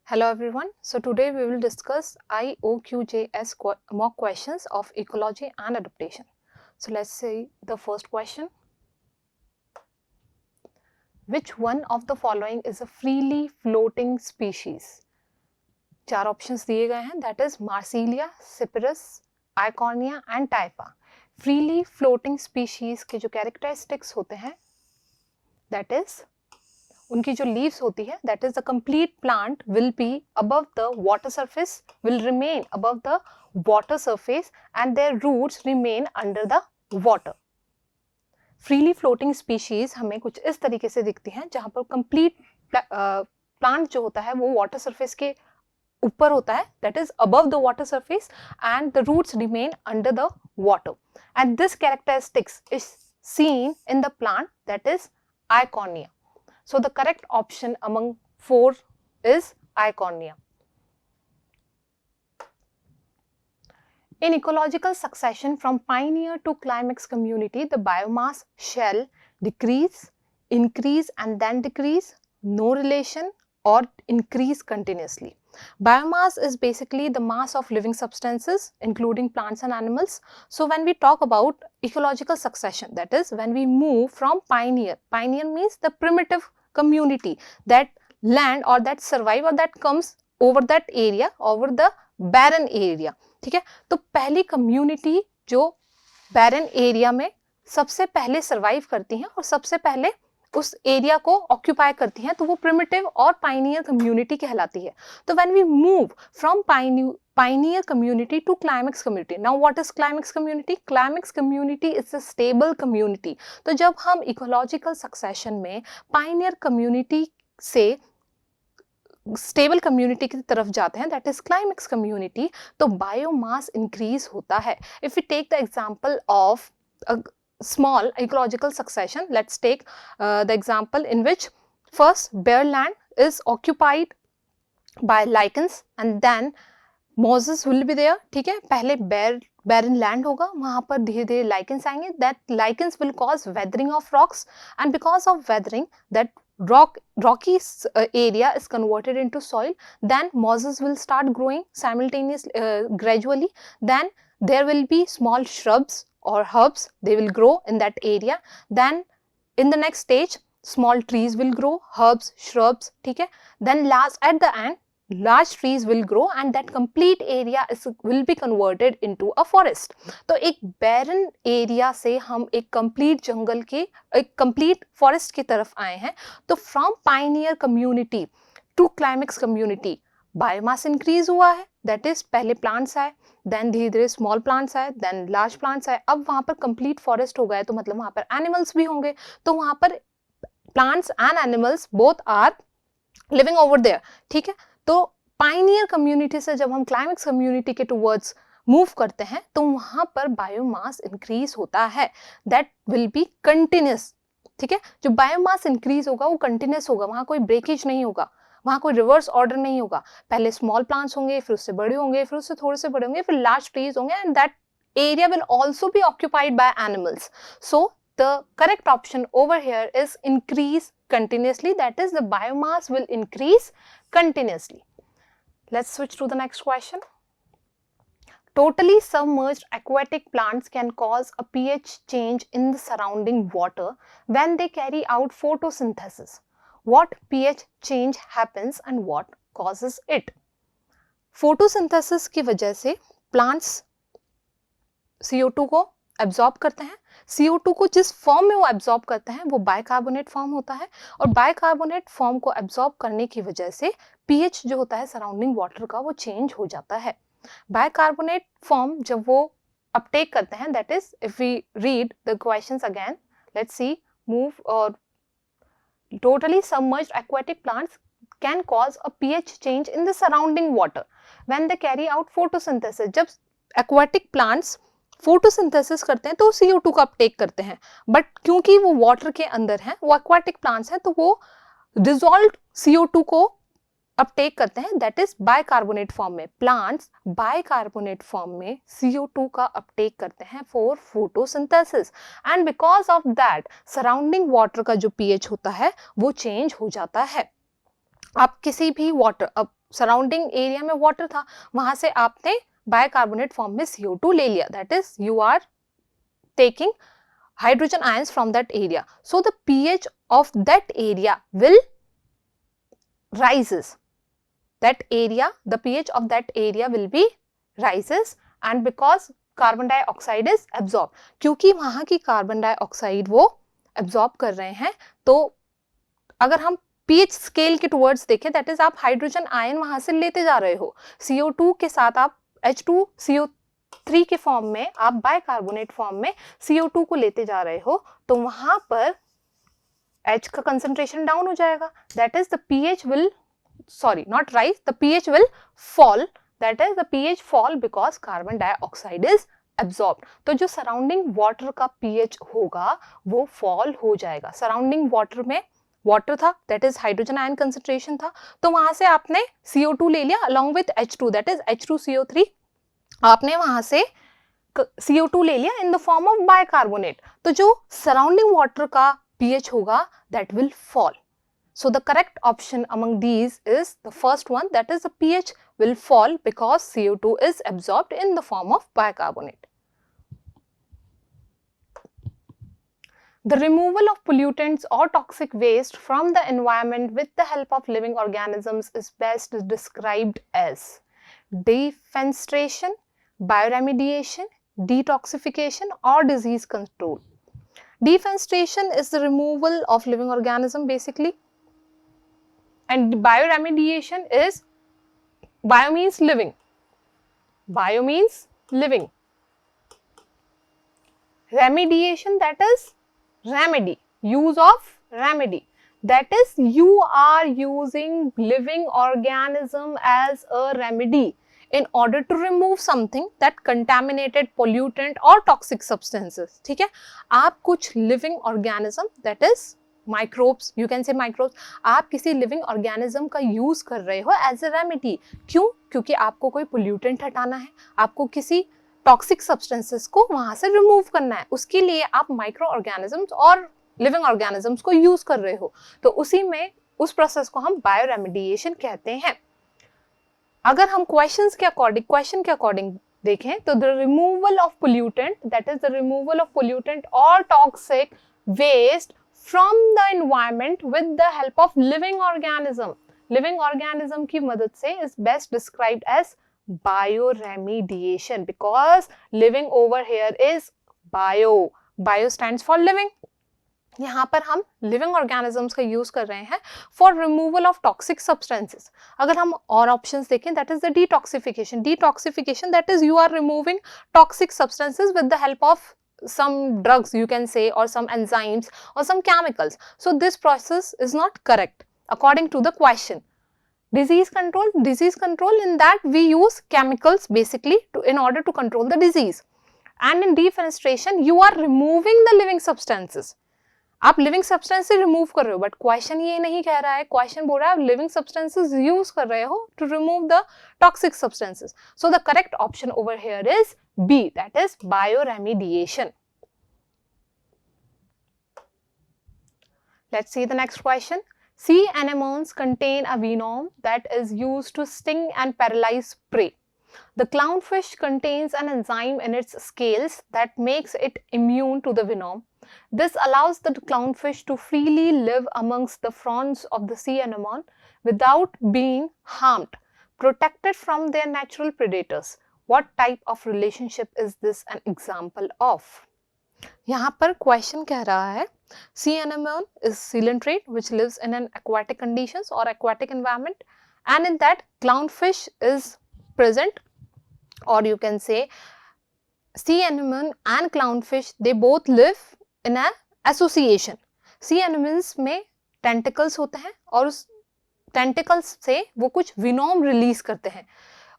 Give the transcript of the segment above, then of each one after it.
Hello everyone. So today we will discuss IOQJS mock questions of ecology and adaptation. So let's see the first question. Which one of the following is a freely floating species? चार options दिए गए हैं, that is Marsilia, Cyperus, Icornia and Typha. Freely floating species के जो characteristics होते हैं, that is उनकी जो लीव्स होती है that is the complete plant will be above the water surface, will remain above the water surface and their roots remain under the water. Freely floating species हमें कुछ इस तरीके से दिखती हैं जहां पर कंप्लीट प्लांट जो होता है वो वाटर सरफेस के ऊपर होता है, that is above the water surface and the roots remain under the water and this characteristics is seen in the plant that is Icornia. So the correct option among 4 is Icornia. In ecological succession from pioneer to climax community, the biomass shall decrease, increase and then decrease, no relation or increase continuously. Biomass is basically the mass of living substances including plants and animals. So when we talk about ecological succession, that is when we move from pioneer means the primitive community, that land or that survive or that comes over that area, over the barren area. ठीक है, तो पहली community जो barren area में सबसे पहले survive करती हैं और सबसे पहले उस एरिया को ऑक्यूपाई करती हैं, तो वो प्रिमिटिव और पाइनियर कम्युनिटी कहलाती है. तो when we move from pioneer community to climax community. Now what is climax community? Climax community is a stable community. तो जब हम ecological succession में pioneer community से स्टेबल कम्युनिटी की तरफ जाते हैं, दैट इज क्लाइमेक्स कम्युनिटी, तो बायोमास इंक्रीज होता है. If you take the example of small ecological succession, let's take the example in which first bare land is occupied by lichens and then mosses will be there. ठीक है, पहले barren land होगा, वहां पर धीरे धीरे lichens आएंगे, that lichens will cause weathering of rocks and because of weathering that rocky area is converted into soil, then mosses will start growing simultaneously, gradually, then there will be small shrubs or herbs, they will grow in that area, then in the next stage small trees will grow, herbs, shrubs, ठीक है, then last at the end large trees will grow and that complete area will be converted into a forest. तो एक barren area से हम एक complete जंगल के एक complete forest की तरफ आए हैं. तो from pioneer community to climax community biomass increase हुआ है, दैट इज पहले प्लांट्स आए, देन धीरे धीरे स्मॉल प्लांट्स आए, देन लार्ज प्लांट्स आए, अब वहां पर कंप्लीट फॉरेस्ट हो गए, तो मतलब वहां पर एनिमल्स भी होंगे, तो वहां पर plants and animals both are living over there. ठीक है, तो पाइनियर कम्युनिटी से जब हम क्लाइमेक्स कम्युनिटी के टुवर्ड्स मूव करते हैं तो वहां पर बायोमास इंक्रीज होता है, दैट विल बी कंटिन्यूस. ठीक है, जो बायोमास इंक्रीज होगा वो कंटिन्यूस होगा, वहां कोई ब्रेकेज नहीं होगा, वहां कोई रिवर्स ऑर्डर नहीं होगा. पहले स्मॉल प्लांट्स होंगे, फिर उससे बड़े होंगे, फिर उससे थोड़े से बड़े होंगे, फिर लार्ज ट्रीज होंगे and that area will also be occupied by animals. So the correct option over here is increase continuously, that is the biomass will increase continuously. Let's switch to the next question. Totally submerged aquatic plants can cause a pH change in the surrounding water when they carry out photosynthesis. What pH change happens and what causes it? Photosynthesis की वजह से plants CO2 को absorb करते हैं. CO2 को जिस form में वो एब्जॉर्ब करते हैं वो बाइकार्बोनेट फॉर्म होता है और बाइकार्बोनेट फॉर्म को एब्जॉर्ब करने की वजह से पीएच जो होता है सराउंडिंग वाटर का वो चेंज हो जाता है. बाइकार्बोनेट फॉर्म जब वो अपटेक करते हैं, that is if we read the questions again, let's see, move और totally submerged aquatic plants can cause a pH change in the surrounding water when they carry out photosynthesis. जब aquatic plants photosynthesis करते हैं तो CO2 का Uptake करते हैं, but क्योंकि वो वाटर के अंदर हैं, वो एक्वाटिक प्लांट्स हैं, तो वो डिसॉल्व्ड CO2 को अपटेक करते हैं, दैट इज बाइकार्बोनेट फॉर्म में. प्लांट्स बाइकार्बोनेट फॉर्म में CO2 का अपटेक करते हैं for photosynthesis and because of that surrounding water का जो pH होता है वो चेंज हो जाता है. आप किसी भी वाटर, अब सराउंडिंग एरिया में वाटर था, वहां से आपने बाइकार्बोनेट फॉर्म में CO2 ले लिया, that is you are taking hydrogen ions from that area. So the pH of that area will rises. That area, the pH of that area will be rises, and because carbon dioxide is absorbed, क्योंकि वहां की carbon dioxide वो absorb कर रहे हैं, तो अगर हम pH स्केल के टुवर्ड्स देखें, दैट इज आप हाइड्रोजन आयन वहां से लेते जा रहे हो, CO2 के साथ आप H2CO3 के फॉर्म में, आप बाइकार्बोनेट फॉर्म में CO2 को लेते जा रहे हो, तो वहां पर H का कंसंट्रेशन डाउन हो जाएगा, that is the pH will, sorry not rise, the pH will fall, that is the pH fall because carbon dioxide is absorbed. तो जो सराउंडिंग वाटर का pH होगा वो फॉल हो जाएगा. सराउंडिंग वाटर में वाटर था, that is hydrogen ion concentration था, तो वहां से आपने CO2 ले लिया along with H2, that is H2CO3, आपने वहां से CO2 ले लिया in the form of bicarbonate, तो जो सराउंडिंग वाटर का pH होगा that will fall. So the correct option among these is the first one, that is the pH will fall because CO2 is absorbed in the form of bicarbonate. The removal of pollutants or toxic waste from the environment with the help of living organisms is best described as defenestration, bioremediation, detoxification or disease control. Defenestration is the removal of living organism basically, and bioremediation is, bio means living, bio means living, remediation, that is remedy, use of remedy, that is you are using living organism as a remedy in order to remove something that contaminated, pollutant or toxic substances. ठीक है, आप कुछ living organism, that is microbes, you can से microbes, आप किसी living organism का use कर रहे हो एज ए रेमेडी. क्यों? क्योंकि आपको कोई पोल्यूटेंट हटाना है, आपको किसी टॉक्सिक सब्सटेंसेस को वहां से रिमूव करना है, उसके लिए आप माइक्रो ऑर्गेनिजम्स और लिविंग ऑर्गेनिजम्स को यूज कर रहे हो, तो उसी में उस प्रोसेस को हम बायोरेमेडिएशन कहते हैं. अगर हम क्वेश्चन के अकॉर्डिंग देखें तो the removal of pollutant, that is the removal of pollutant और toxic waste from the environment with the help of living organism. Living organism की मदद से is best described as bioremediation because living over here is bio. Bio stands for living. यहाँ पर हम living organisms का use कर रहे हैं for removal of toxic substances. अगर हम और options देखें, that is the detoxification. Detoxification, that is you are removing toxic substances with the help of some drugs, you can say, or some enzymes or some chemicals. So this process is not correct according to the question. Disease control, in that we use chemicals basically in order to control the disease. And in defenestration you are removing the living substances. आप living substance से remove कर रहे हो, but question ये नहीं कह रहा है, क्वेश्चन बोल रहा है आप लिविंग सब्सटेंसेस यूज कर रहे हो to remove the toxic substances. So the correct option over here is B, that is bioremediation. Let's see the next question. Sea anemones contain a venom that is used to sting and paralyze prey. The clownfish contains an enzyme in its scales that makes it immune to the venom. This allows the clownfish to freely live amongst the fronds of the sea anemone without being harmed, protected from their natural predators. What type of relationship is this an example of? यहाँ पर question कह रहा है sea anemone is coelenterate which lives in an aquatic conditions or aquatic environment, and in that clownfish is present, or you can say sea anemone and clownfish, they both live in an association. sea anemones में tentacles होते हैं और उस tentacles से वो कुछ venom release करते हैं.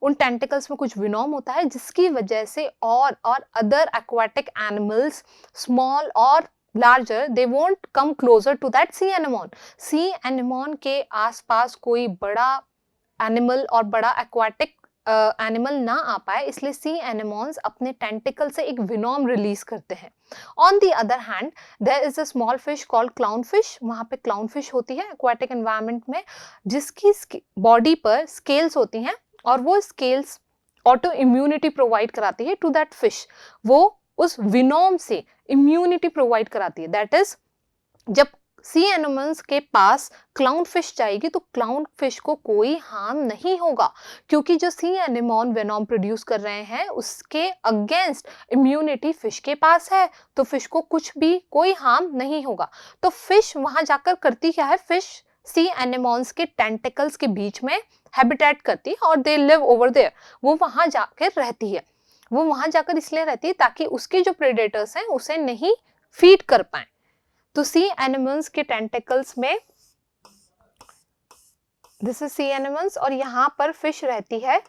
उन टेंटिकल्स में कुछ विनोम होता है जिसकी वजह से और अदर एक्वाटिक एनिमल्स स्मॉल और larger they won't come closer to that sea anemone. Sea anemone के आसपास कोई बड़ा एनिमल और बड़ा एक्वाटिक एनिमल ना आ पाए, इसलिए सी एनेमोन्स अपने टेंटिकल से एक विनोम रिलीज करते हैं. On the other hand there is a small fish called clown fish. वहां पे क्लाउन फिश होती है एक्वाटिक एनवायरनमेंट में, जिसकी बॉडी पर स्केल्स होती हैं और वो स्केल्स ऑटो इम्यूनिटी प्रोवाइड कराती है टू दैट फिश. वो उस विनोम से इम्यूनिटी प्रोवाइड कराती है. दैट इज जब सी एनिमल्स के पास क्लाउन फिश जाएगी तो क्लाउन फिश को कोई हार्म नहीं होगा, क्योंकि जो सी एनिमोन वेनोम प्रोड्यूस कर रहे हैं उसके अगेंस्ट इम्यूनिटी फिश के पास है, तो फिश को कुछ भी कोई हार्म नहीं होगा. तो फिश वहां जाकर करती क्या है, फिश सी एनिमोन्स के टेंटिकल्स के बीच में हैबिटेट करती है और दे लिव ओवर देयर. वो वहां जाकर रहती है. वो वहां जाकर इसलिए रहती है ताकि उसके जो प्रेडेटर्स हैं उसे नहीं फीड कर पाए. तो सी एनिमल्स के टेंटिकल्स में दिस इज सी एनिमल्स और यहां पर फिश रहती है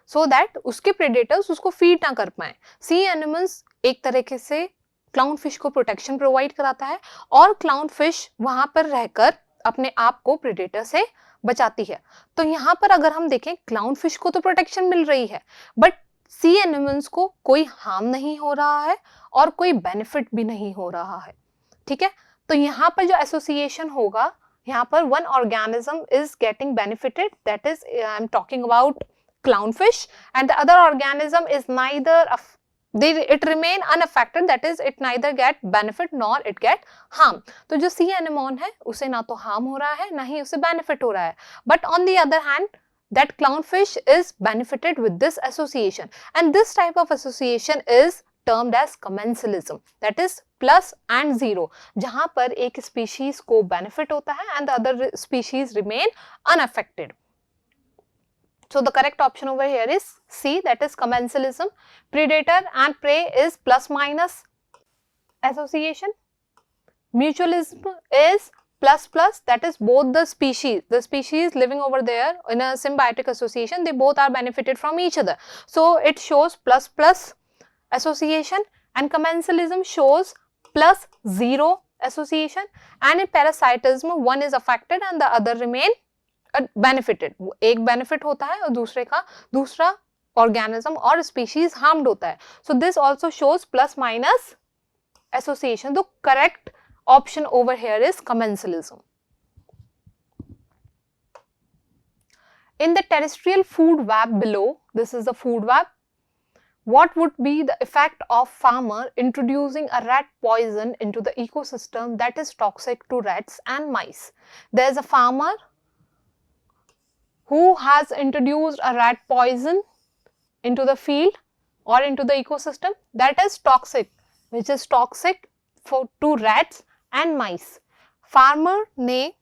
सो दैट उसके प्रेडेटर्स उसको फीड ना कर पाए. सी एनिमल्स एक तरीके से क्लाउन फिश को प्रोटेक्शन प्रोवाइड कराता है और क्लाउन फिश वहां पर रहकर अपने आप को प्रेडेटर से बचाती है. तो यहाँ पर अगर हम देखें क्लाउन फिश को तो प्रोटेक्शन मिल रही है, बट सी एनिमल्स को कोई हार्म नहीं हो रहा है और कोई बेनिफिट भी नहीं हो रहा है. ठीक है, तो यहाँ पर जो एसोसिएशन होगा, यहाँ पर one organism is getting benefited, that is I am talking about clownfish, and the other organism is neither it remain unaffected, that is it neither get benefit nor it get harm. तो जो सी एनेमोन है उसे ना तो harm हो रहा है ना ही उसे बेनिफिट हो रहा है, but on the other hand that clownfish is benefited with this association, and this type of association is termed as commensalism, that is plus and zero, जहां पर एक species को benefit होता है and the other species remain unaffected. So the correct option over here is C, that is commensalism. Predator and prey is plus minus association. Mutualism is plus plus, that is both the species living over there in a symbiotic association, they both are benefited from each other. So it shows plus plus association, and commensalism shows plus zero association. And in parasitism one is affected and the other remain benefited. एक benefit होता है और दूसरा organism और species harmed होता है. So this also shows plus minus association. The correct option over here is commensalism. In the terrestrial food web below, this is the food web, what would be the effect of farmer introducing a rat poison into the ecosystem that is toxic to rats and mice? There is a farmer who has introduced a rat poison into the field or into the ecosystem that is toxic, which is toxic to rats and mice. Farmer ने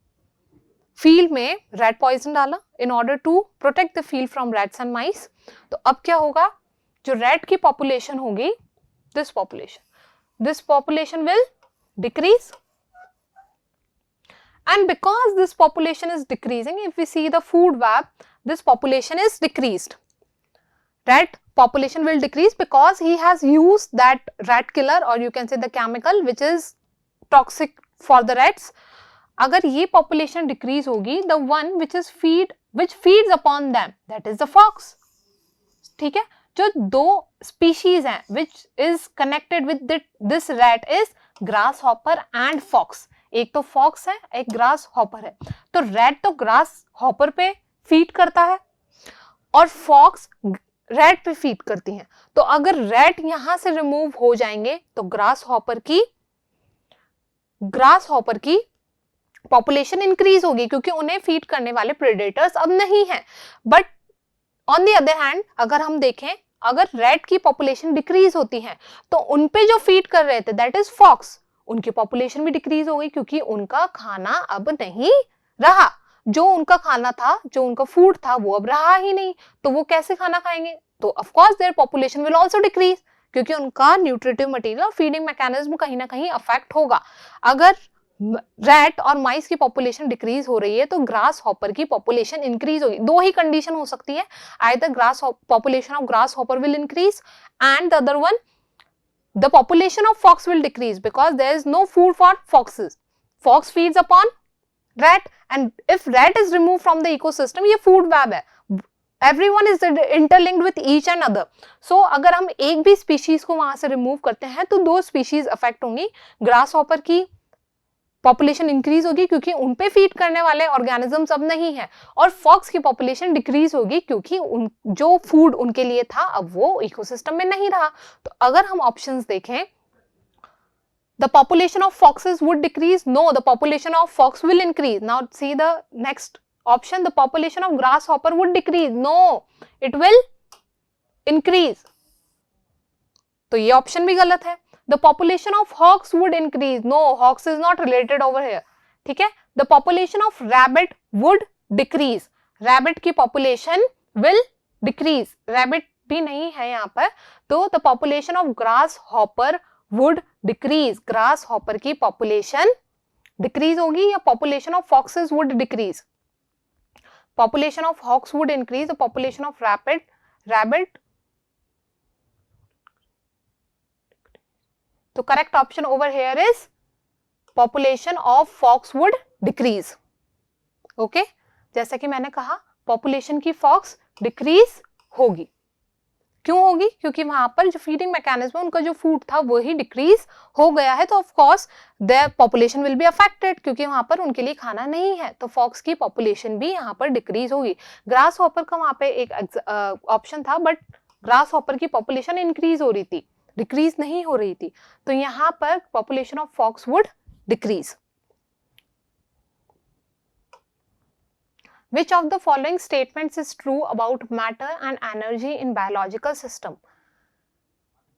field में rat poison डाला in order to protect the field from rats and mice. तो अब क्या होगा, जो rat की population होगी, this population will decrease. And because this population is decreasing, if we see the food web, this population is decreased. Rat population will decrease because he has used that rat killer, or you can say the chemical which is toxic for the rats. अगर ये population decrease होगी, the one which feeds upon them, that is the fox. ठीक है, जो दो species हैं which is connected with this rat is grasshopper and fox. एक तो फॉक्स है, एक ग्रास हॉपर है. तो रैट तो ग्रास हॉपर पे फीड करता है और फॉक्स रैट पे फीड करती है. तो अगर रैट यहां से रिमूव हो जाएंगे तो ग्रास हॉपर की पॉपुलेशन इंक्रीज होगी, क्योंकि उन्हें फीड करने वाले प्रेडेटर्स अब नहीं है. But on the other hand अगर हम देखें, अगर रैट की पॉपुलेशन डिक्रीज होती है तो उनपे जो फीड कर रहे थे दैट इज फॉक्स, उनकी पॉपुलेशन भी डिक्रीज हो गई, क्योंकि उनका खाना अब नहीं रहा. जो उनका खाना था, जो उनका फूड था, वो अब रहा ही नहीं. तो वो कैसे खाना खाएंगे? तो of course their population will also decrease, क्योंकि उनका न्यूट्रिटिव मटेरियल और फीडिंग मैकेनिज्म कहीं ना कहीं अफेक्ट होगा. अगर रैट और माइस की पॉपुलेशन डिक्रीज हो रही है तो ग्रास हॉपर की पॉपुलेशन इंक्रीज होगी. दो ही कंडीशन हो सकती है, either population of grass hopper will increase and the other one the population of fox will decrease because there is no food for foxes. Fox feeds upon rat, and if rat is removed from the ecosystem, ये food web है, everyone is interlinked with each and other. So अगर हम एक भी species को वहां से remove करते हैं तो दो species affect होंगी. grasshopper की पॉपुलेशन इंक्रीज होगी क्योंकि उन पे फीड करने वाले ऑर्गेनिजम्स अब नहीं है, और फॉक्स की पॉपुलेशन डिक्रीज होगी क्योंकि जो फूड उनके लिए था अब वो इकोसिस्टम में नहीं रहा. तो अगर हम ऑप्शंस देखें, the population of foxes would decrease. No, the population of fox will increase. Now see the next option, the population of grasshopper would decrease. No, it will increase. तो ये ऑप्शन भी गलत है. The population of hawks would increase. No, hawks is not related over here. ठीक है. The population of rabbit would decrease. Rabbit की population will decrease. Rabbit भी नहीं है यहाँ पर. तो the population of grasshopper would decrease. Grasshopper की population decrease होगी, या population of foxes would decrease. Population of hawks would increase. The population of rabbit. So correct option over here is population of fox would decrease. Okay, जैसा कि मैंने कहा population की fox decrease होगी. क्यों होगी? क्योंकि वहां पर जो फीडिंग मैकेनिज्म है, उनका जो फूड था वो ही डिक्रीज हो गया है, तो of course their population will be affected, क्योंकि वहां पर उनके लिए खाना नहीं है, तो फॉक्स की पॉपुलेशन भी यहाँ पर डिक्रीज होगी. ग्रास हॉपर का वहां पे एक ऑप्शन था, बट ग्रास हॉपर की पॉपुलेशन इंक्रीज हो रही थी, डिक्रीज नहीं हो रही थी, तो यहाँ पर population of fox would decrease. Which of the following statements is true about matter and energy in biological system?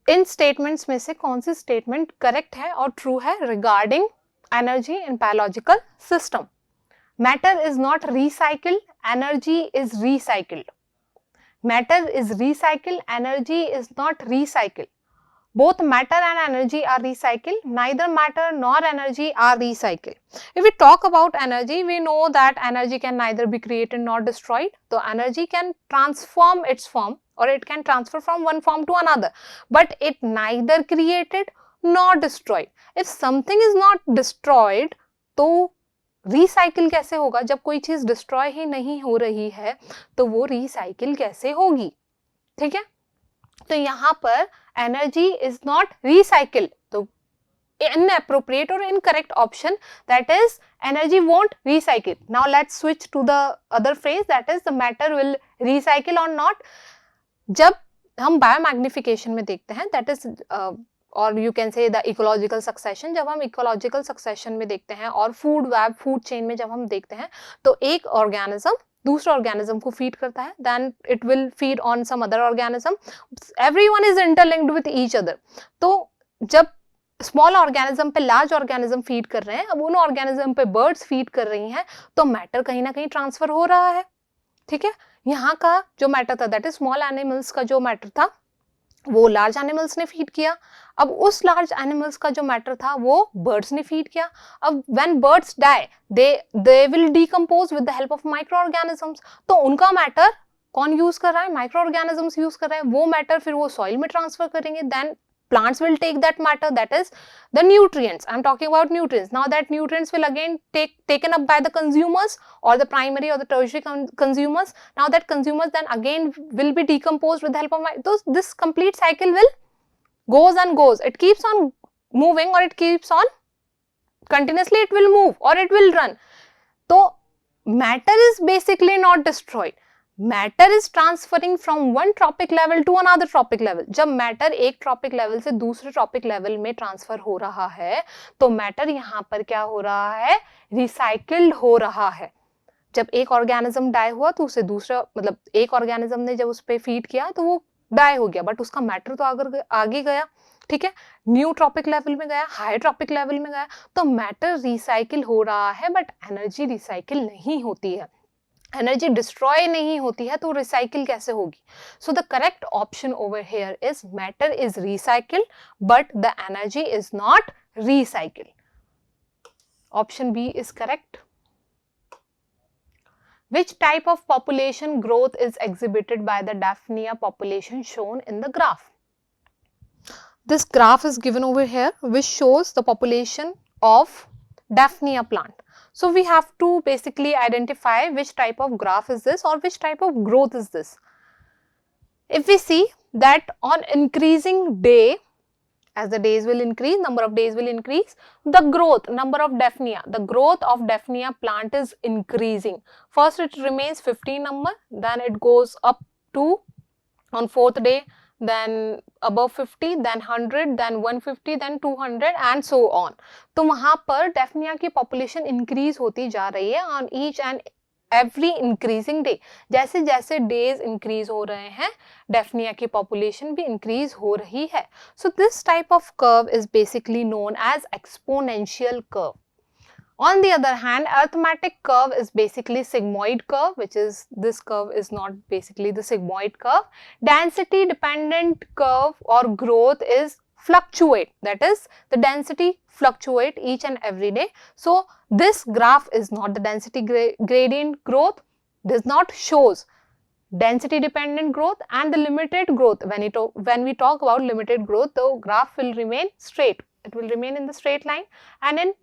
In statements में से कौन सी statement correct है और true है regarding energy in biological system? Matter is not recycled, energy is recycled. Matter is recycled, energy is not recycled. Both matter and energy are recycled. Neither matter nor energy are recycled. If we talk about energy, we know that energy can neither be created nor destroyed. So energy can transform its form, or it can transfer from one form to another, but it neither created nor destroyed. If something is not destroyed, तो recycle कैसे होगा? जब कोई चीज destroy ही नहीं हो रही है तो वो recycle कैसे होगी? ठीक है, तो यहाँ पर energy is not recycled, तो inappropriate or incorrect option, that is energy won't recycle. Now let's switch to the other phrase, that is the matter will recycle or not. जब हम biomagnification में देखते हैं, that is or you can say the ecological succession, जब हम ecological succession में देखते हैं और food web, food chain में जब हम देखते हैं, तो एक organism दूसरे ऑर्गेनिज्म को फीड करता है, then it will feed on some other organism, everyone is interlinked with each other. तो जब स्मॉल ऑर्गेनिज्म पे लार्ज ऑर्गेनिज्म फीड कर रहे हैं, अब उन ऑर्गेनिज्म पे बर्ड्स फीड कर रही हैं, तो मैटर कहीं ना कहीं ट्रांसफर हो रहा है. ठीक है, यहाँ का जो मैटर था, दैट इज स्मॉल एनिमल्स का जो मैटर था वो लार्ज एनिमल्स ने फीड किया. अब उस लार्ज एनिमल्स का जो मैटर था वो बर्ड्स ने फीड किया. अब when birds die they will decompose with the help of micro organisms. तो उनका मैटर कौन यूज कर रहा है? माइक्रो ऑर्गेनिजम्स यूज कर रहे हैं. वो मैटर फिर वो सॉइल में ट्रांसफर करेंगे, then plants will take that matter, that is the nutrients. I'm talking about nutrients. Now that nutrients will again taken up by the consumers, or the primary or the tertiary consumers. Now that consumers then again will be decomposed with the help of this complete cycle will goes and goes. It keeps on moving, or it keeps on continuously, it will move or it will run. So matter is basically not destroyed. Matter is transferring from one trophic level to another trophic level. जब matter एक trophic level से दूसरे trophic level में transfer हो रहा है, तो matter यहाँ पर क्या हो रहा है? रिसाइकिल्ड हो रहा है. जब एक ऑर्गेनिज्म डाई हुआ तो उसे दूसरा, मतलब एक ऑर्गेनिज्म ने जब उस पर फीड किया तो वो डाई हो गया, बट उसका मैटर तो आगे गया. ठीक है, न्यू ट्रॉपिक लेवल में गया, हाई ट्रॉपिक लेवल में गया, तो मैटर रिसाइकिल हो रहा है, बट एनर्जी रिसाइकिल नहीं होती है, एनर्जी डिस्ट्रॉय नहीं होती है, तो रिसाइकिल कैसे होगी? So the correct option over here is matter is recycled but the energy is not recycled. Option B is correct. Which type of population growth is exhibited by the Daphnia population shown in the graph? This graph is given over here, which shows the population of Daphnia plant. So we have to basically identify which type of graph is this or which type of growth is this. If we see that on increasing day, as the days will increase, number of days will increase, the growth, number of Daphnia, the growth of Daphnia plant is increasing. First it remains 15 number, then it goes up to on 4th day, then above 50, then 100, then 150, then 200 and so on. तो वहाँ पर Daphnia की population increase होती जा रही है on each and every increasing day. जैसे जैसे days increase हो रहे हैं, Daphnia की population भी increase हो रही है. So this type of curve is basically known as exponential curve. On the other hand, arithmetic curve is basically sigmoid curve, which is this curve is not basically the sigmoid curve. Density dependent curve or growth is fluctuate, that is the density fluctuate each and every day. So this graph is not the density gradient growth, does not shows density dependent growth and the limited growth. When we talk about limited growth, the graph will remain straight, it will remain in the straight line, and in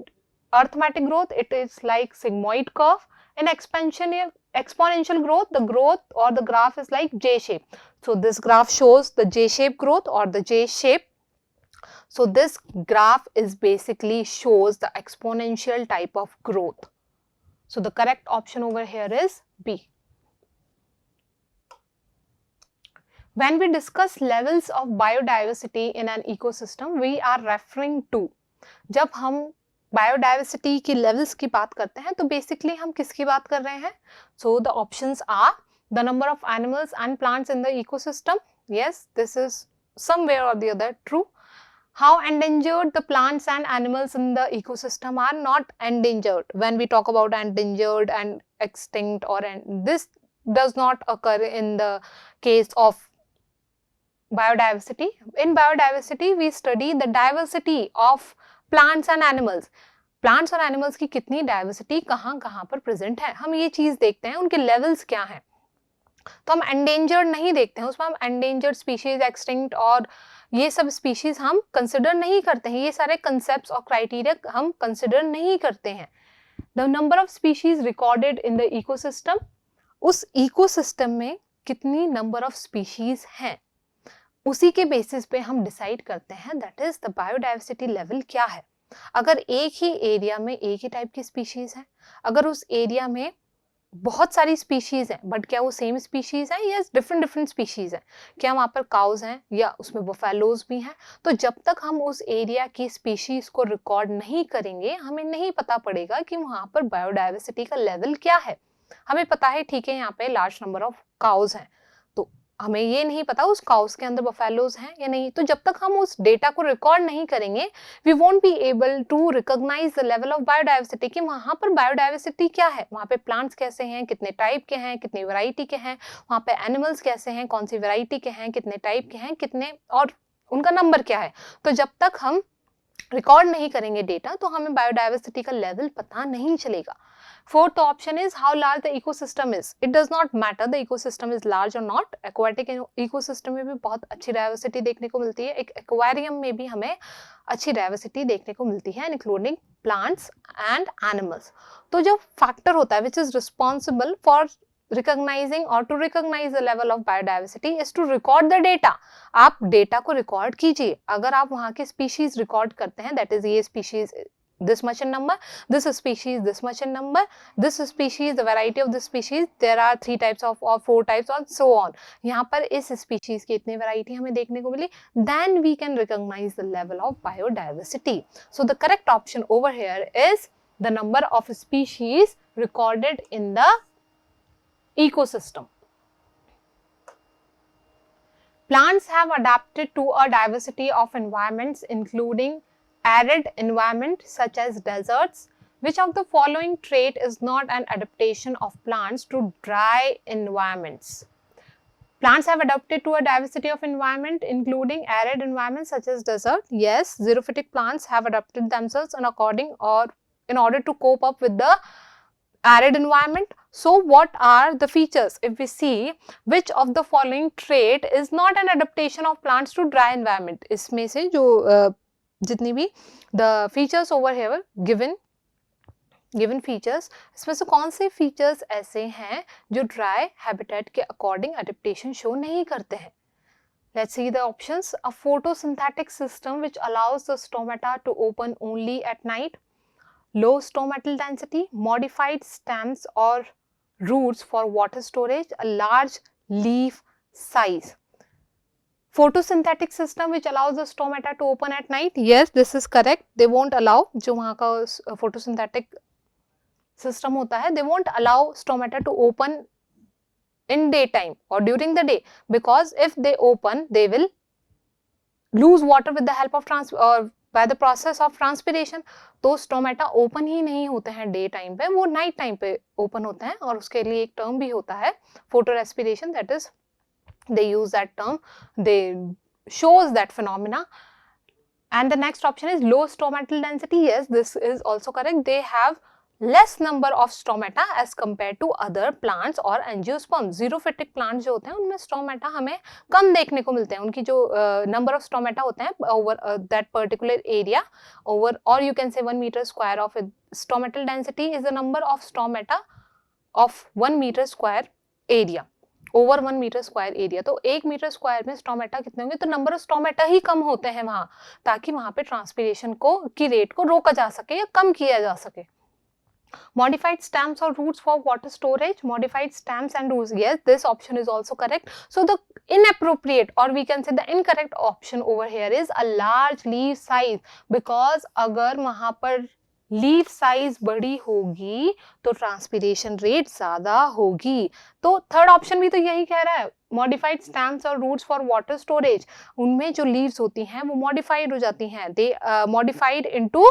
arithmetic growth it is like sigmoid curve. In exponential growth, the growth or the graph is like J shape. So this graph shows the J shape growth or the J shape. So this graph is basically shows the exponential type of growth. So the correct option over here is B. When we discuss levels of biodiversity in an ecosystem, we are referring to, जब हम biodiversity की levels की बात करते हैं तो basically हम किसकी बात कर रहे हैं? So the options are the number of animals and plants in the ecosystem. Yes, this is somewhere और the other true. How endangered the plants and animals in the ecosystem are? Not endangered. When we talk about endangered and extinct, or this does not occur in the case of biodiversity. In biodiversity, we study the diversity of plants and animals. Plants और animals की कितनी diversity कहाँ कहाँ पर present है, हम ये चीज देखते हैं, उनके लेवल्स क्या हैं. तो हम एंडेंजर्ड नहीं देखते हैं, उसमें हम एंडेंजर्ड स्पीशीज, एक्सटिंक्ट और ये सब स्पीशीज हम कंसिडर नहीं करते हैं. ये सारे कंसेप्ट्स और क्राइटेरिया हम कंसिडर नहीं करते हैं. The number of species recorded in the ecosystem, उस इकोसिस्टम में कितनी नंबर ऑफ स्पीशीज हैं, उसी के बेसिस पे हम डिसाइड करते हैं that is the biodiversity level क्या है. अगर एक ही एरिया में एक ही टाइप की स्पीशीज है, अगर उस एरिया में बहुत सारी स्पीशीज हैं बट क्या वो सेम स्पीशीज है या डिफरेंट स्पीशीज है, क्या वहाँ पर काउज हैं या उसमें बफेलोज भी हैं, तो जब तक हम उस एरिया की स्पीशीज को रिकॉर्ड नहीं करेंगे हमें नहीं पता पड़ेगा कि वहाँ पर बायोडाइवर्सिटी का लेवल क्या है. हमें पता है ठीक है यहाँ पे लार्ज नंबर ऑफ काउज हैं, हमें ये नहीं पता उस काउस के अंदर बफेलोज हैं या नहीं. तो जब तक हम उस डेटा को रिकॉर्ड नहीं करेंगे we won't be able to recognise the level of biodiversity कि वहाँ पर बायोडाइवर्सिटी क्या है, वहाँ पे प्लांट्स कैसे हैं, कितने टाइप के हैं, कितनी वैरायटी के हैं, वहाँ पे एनिमल्स कैसे हैं, कौन सी वैरायटी के हैं, कितने टाइप के हैं, कितने और उनका नंबर क्या है. तो जब तक हम रिकॉर्ड नहीं करेंगे डेटा तो हमें बायोडाइवर्सिटी का लेवल पता नहीं चलेगा. Fourth option is how large the ecosystem is. It does not matter the ecosystem is large or not. Aquatic ecosystem में भी बहुत अच्छी डाइवर्सिटी देखने को मिलती है, एक एक्वेरियम में भी हमें अच्छी डाइवर्सिटी देखने को मिलती है, इंक्लूडिंग प्लांट्स एंड एनिमल्स. तो जो फैक्टर होता है which is responsible for recognizing or to recognize the level of biodiversity is to record the data. आप डेटा को रिकॉर्ड कीजिए. अगर आप वहाँ के स्पीशीज रिकॉर्ड करते हैं दैट इज ये species this much in number, this species this much in number, this species the variety of this species there are 3 types of or 4 types and so on. यहाँ पर इस species की इतनी variety हमें देखने को मिली, then we can recognize the level of biodiversity. So the correct option over here is the number of species recorded in the ecosystem. Plants have adapted to a diversity of environments including arid environment such as deserts. Which of the following trait is not an adaptation of plants to dry environments? Plants have adapted to a diversity of environment including arid environments such as desert. Yes, xerophytic plants have adapted themselves in order to cope up with the arid environment. So what are the features? If we see which of the following trait is not an adaptation of plants to dry environment, इसमें से जो जितनी भी the features over here given given features, इसमें से कौन से features ऐसे हैं जो ड्राई हैबिटेट के अकॉर्डिंग एडेप्टेशन शो नहीं करते हैं? Let's see the options. A photosynthetic system which allows the stomata to open only at night, low stomatal density, modified stems or roots for water storage, a large leaf size. Photosynthetic system which allows the stomata to open at night, yes, this is correct. They won't allow, जो वहाँ का photosynthetic system होता है, they won't allow stomata to open in daytime or during the day, because if they open they will lose water with the help of or by the process of transpiration. तो stomata open ही नहीं होते हैं day time पे, वो night time पे open होते हैं, और उसके लिए एक टर्म भी होता है photo respiration, that is they use that term, they shows that phenomena. And the next option is low stomatal density. Yes, this is also correct. They have less number of stomata as compared to other plants or angiosperms. Xerophytic plants जो होते हैं उनमें stomata हमें कम देखने को मिलते हैं, उनकी जो number of stomata होते हैं over that particular area, over, or you can say 1 meter square of stomatal density is the number of stomata of 1 meter square area. Over 1 metre square area, तो 1 मीटर स्क्वायर में stomata कितने होंगे, तो number of stomata ही कम होते हैं वहां, ताकि वहां पे ट्रांसपिरेशन की रेट को रोका जा सके या कम किया जा सके. Modified stems or roots for water storage, modified stems and roots, yes, this option is also correct. So the inappropriate, or we can say the incorrect option over here is a large leaf size, because अगर वहां पर leaf size बड़ी होगी तो transpiration rate ज्यादा होगी. तो third option भी तो यही कह रहा है, मॉडिफाइड स्टेम्स और रूट्स फॉर वाटर स्टोरेज, उनमें जो लीव्स होती हैं वो मॉडिफाइड हो जाती हैं, दे मॉडिफाइड इनटू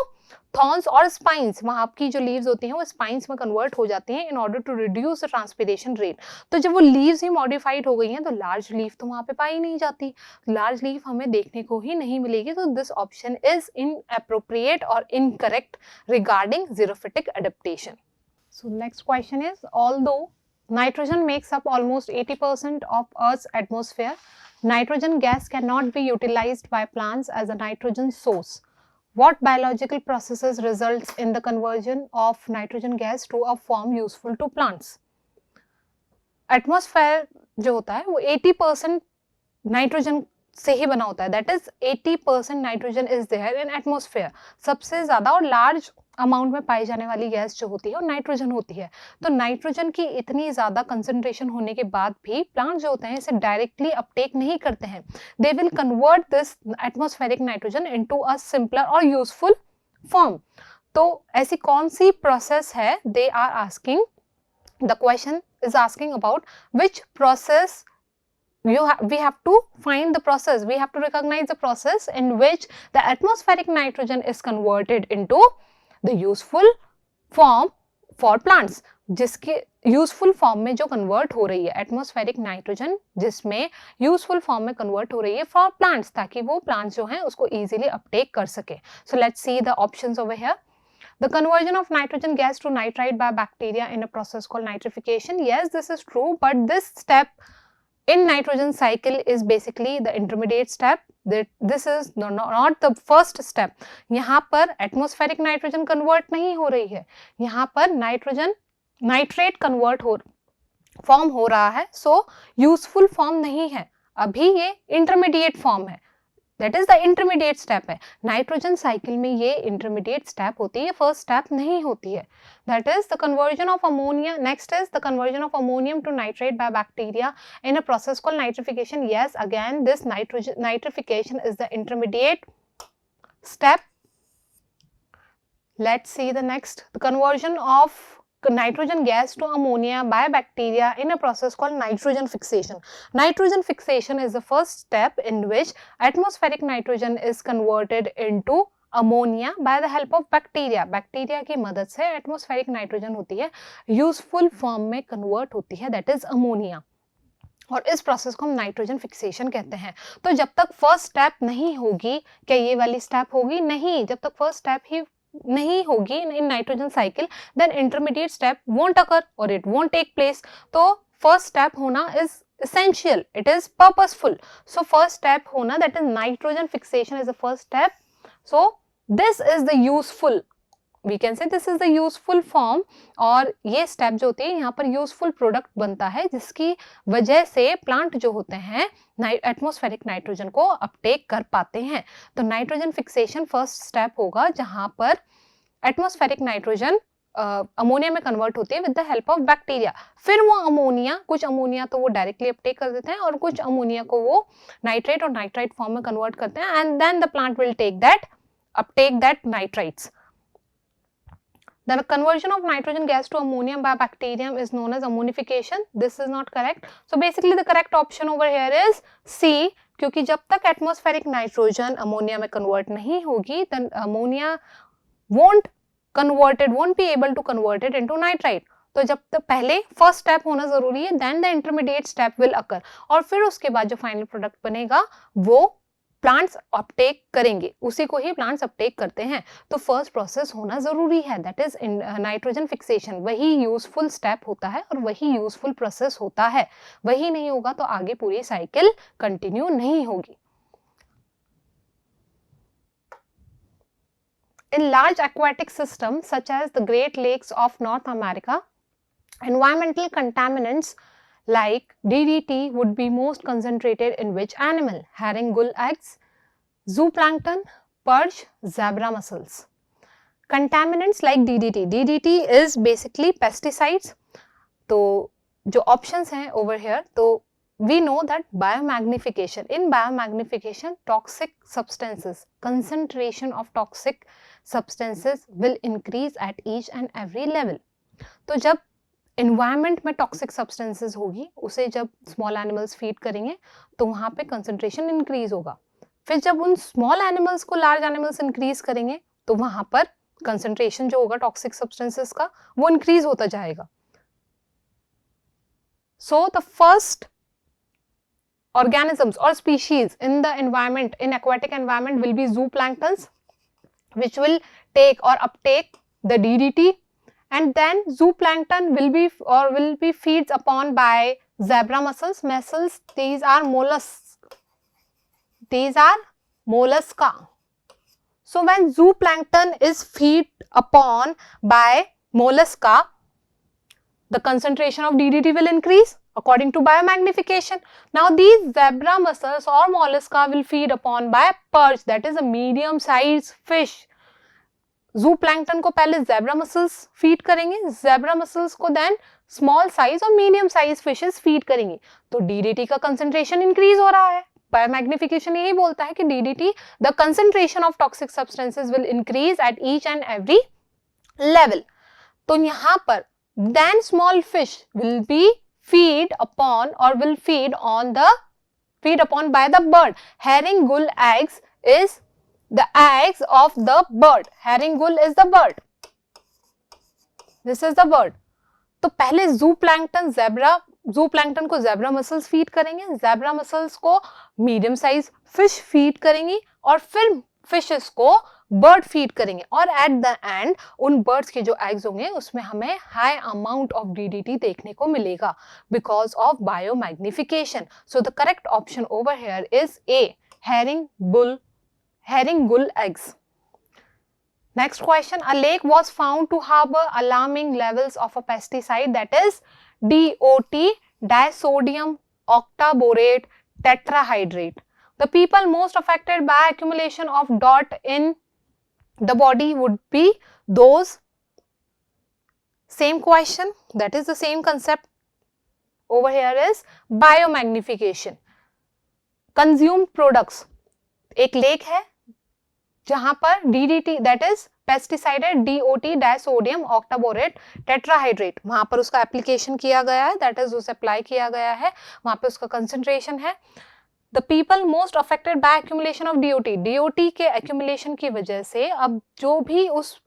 थॉर्न्स और स्पाइंस, वहां की जो लीव्स होती हैं वो स्पाइंस में कन्वर्ट हो जाती हैं in order to reduce the transpiration rate. तो जब वो लीव्स ही मॉडिफाइड हो गई हैं तो लार्ज लीफ तो वहां पे पाई नहीं जाती, लार्ज लीफ हमें देखने को ही नहीं मिलेगी. तो दिस ऑप्शन इज इनएप्रोप्रिएट और incorrect regarding xerophytic adaptation. So next question is, although nitrogen makes up almost 80% of Earth's atmosphere, nitrogen gas cannot be utilized by plants as a nitrogen source. What biological processes results in the conversion of nitrogen gas to a form useful to plants? Atmosphere जो होता है वो 80% nitrogen से ही बना होता है, that is 80% nitrogen is there in atmosphere. सबसे ज्यादा और लार्ज अमाउंट में पाई जाने वाली गैस जो होती है वो नाइट्रोजन होती है. तो नाइट्रोजन की इतनी ज्यादा कंसंट्रेशन होने के बाद भी प्लांट जो होते हैं इसे डायरेक्टली अपटेक नहीं करते हैं. They will convert this atmospheric nitrogen into a simpler और यूजफुल फॉर्म. तो ऐसी कौन सी प्रोसेस है, they are asking, the question is asking about which process. We have to find the process, we have to recognize the process in which the atmospheric nitrogen is converted into the useful form for plants. जिसके useful form में जो convert हो रही है atmospheric nitrogen, जिसमें useful form में convert हो रही है फॉर प्लांट्स, ताकि वो प्लांट्स जो हैं उसको इजीली अपटेक कर सके. So let's see the options over here. The conversion of nitrogen gas to nitrite by bacteria in a process called nitrification, yes, this is true, but this step in nitrogen cycle is basically the intermediate step. This is not the first step. यहाँ पर atmospheric nitrogen convert नहीं हो रही है, यहाँ पर nitrogen nitrate convert form हो रहा है, so useful फॉर्म नहीं है, अभी ये intermediate फॉर्म है, that is the intermediate step है. नाइट्रोजन साइकिल में ये intermediate step होती है, फर्स्ट स्टेप नहीं होती है. That is the conversion of ammonia. Next is the conversion of ammonium to nitrate by bacteria in a process called nitrification. Yes, again this nitrification is the intermediate step. Let's see the next. The conversion of nitrogen gas to ammonia by bacteria in a process called nitrogen fixation. Nitrogen fixation is the first step in which atmospheric nitrogen is converted into ammonia by the help of bacteria. Bacteria की मदद से atmospheric nitrogen होती है, useful form में convert होती है, that is ammonia. और इस प्रोसेस को हम नाइट्रोजन फिक्सेशन कहते हैं. तो जब तक फर्स्ट स्टेप नहीं होगी, क्या ये वाली स्टेप होगी? नहीं, जब तक फर्स्ट स्टेप ही नहीं होगी in nitrogen cycle, then intermediate step won't occur और इट वोंट टेक प्लेस. तो फर्स्ट स्टेप होना is essential, it is purposeful. So first step होना, that is nitrogen fixation is the first step. So this is the useful we can say this is the useful form, और ये step जो होती है यहाँ पर useful product बनता है जिसकी वजह से प्लांट जो होते हैं एटमॉस्फेरिक नाइट्रोजन को अपटेक कर पाते हैं। तो नाइट्रोजन फिक्सेशन फर्स्ट स्टेप होगा जहां पर एटमॉस्फेरिक नाइट्रोजन अमोनिया में कन्वर्ट होती है with the help of bacteria. फिर वो अमोनिया, कुछ अमोनिया तो वो डायरेक्टली अपटेक कर देते हैं और कुछ अमोनिया को वो नाइट्रेट और नाइट्राइट फॉर्म में कन्वर्ट करते हैं, and then the plant will take that uptake that nitrites. The conversion of nitrogen gas to ammonia by bacterium is known as ammonification. This is not correct. So basically the correct option over here is C, क्योंकि जब तक atmospheric nitrogen ammonia में convert नहीं होगी, then ammonia won't be able to convert it into nitrite. तो जब तक पहले फर्स्ट स्टेप होना जरूरी है, then the intermediate step will occur, और फिर उसके बाद जो फाइनल प्रोडक्ट बनेगा वो प्लांट्स अपटेक करेंगे, उसी को ही प्लांट्स अपटेक करते हैं। तो फर्स्ट प्रोसेस होना जरूरी है, दैट इज नाइट्रोजन फिक्सेशन। वही यूजफुल स्टेप होता है और वही यूजफुल प्रोसेस होता है। वही नहीं होगा तो आगे पूरी साइकिल कंटिन्यू नहीं होगी। In large aquatic systems such as the Great Lakes of North America, environmental contaminants like DDT would be most concentrated in which animal? Herring gull eggs, zooplankton, perch, zebra mussels. Contaminants like DDT. DDT is basically pesticides. तो जो options हैं over here, तो we know that biomagnification. In biomagnification, toxic substances, concentration of toxic substances will increase at each and every level. तो जब environment में toxic substances होगी, उसे जब स्मॉल एनिमल्स फीड करेंगे तो वहां पे कंसंट्रेशन इंक्रीज होगा। फिर जब उन स्मॉल एनिमल्स को लार्ज एनिमल्स इंक्रीज करेंगे तो वहां पर कंसंट्रेशन जो होगा टॉक्सिक सब्सटेंसेस का वो इंक्रीज होता जाएगा। So the first organisms or species in the environment, in aquatic environment, will be zooplanktons, which will take or uptake the DDT, and then zooplankton will be feeds upon by zebra mussels. These are mollusks. These are mollusca. So when zooplankton is feed upon by mollusca, the concentration of DDT will increase according to biomagnification. Now these zebra mussels or mollusca will feed upon by perch, that is a medium sized fish. Zooplankton को पहले zebra mussels feed करेंगे, zebra mussels को then small size और medium size fishes feed करेंगे। तो DDT का concentration increase हो रहा है। Biomagnification यही बोलता है कि DDT, the concentration of toxic substances will increase at each and every level. तो यहाँ पर then small fish will be feed upon by the bird. Herring gull eggs is the eggs of the bird. Herring gull is the bird. This is the bird. तो पहले zooplankton को zebra mussels feed करेंगे, zebra mussels को medium size fish feed करेंगी और फिर fishes को bird feed करेंगे, और एट द एंड उन बर्ड्स के जो एग्स होंगे उसमें हमें हाई अमाउंट ऑफ डीडीटी देखने को मिलेगा because of biomagnification. So the correct option over here is a, herring gull eggs. Next question, a lake was found to harbor alarming levels of a pesticide, that is DOT, disodium octaborate tetrahydrate. The people most affected by accumulation of DOT in the body would be those. Same question, that is the same concept over here is biomagnification. Consumed products, एक lake है जहां पर DDT, that is pesticide है DOT, disodium octaborate tetrahydrate, वहां पर उसका application किया गया है, that is उसे अप्लाई किया गया है, वहां पे उसका कंसेंट्रेशन है. The people most affected by accumulation of DOT के accumulation की वजह से अब जो भी उस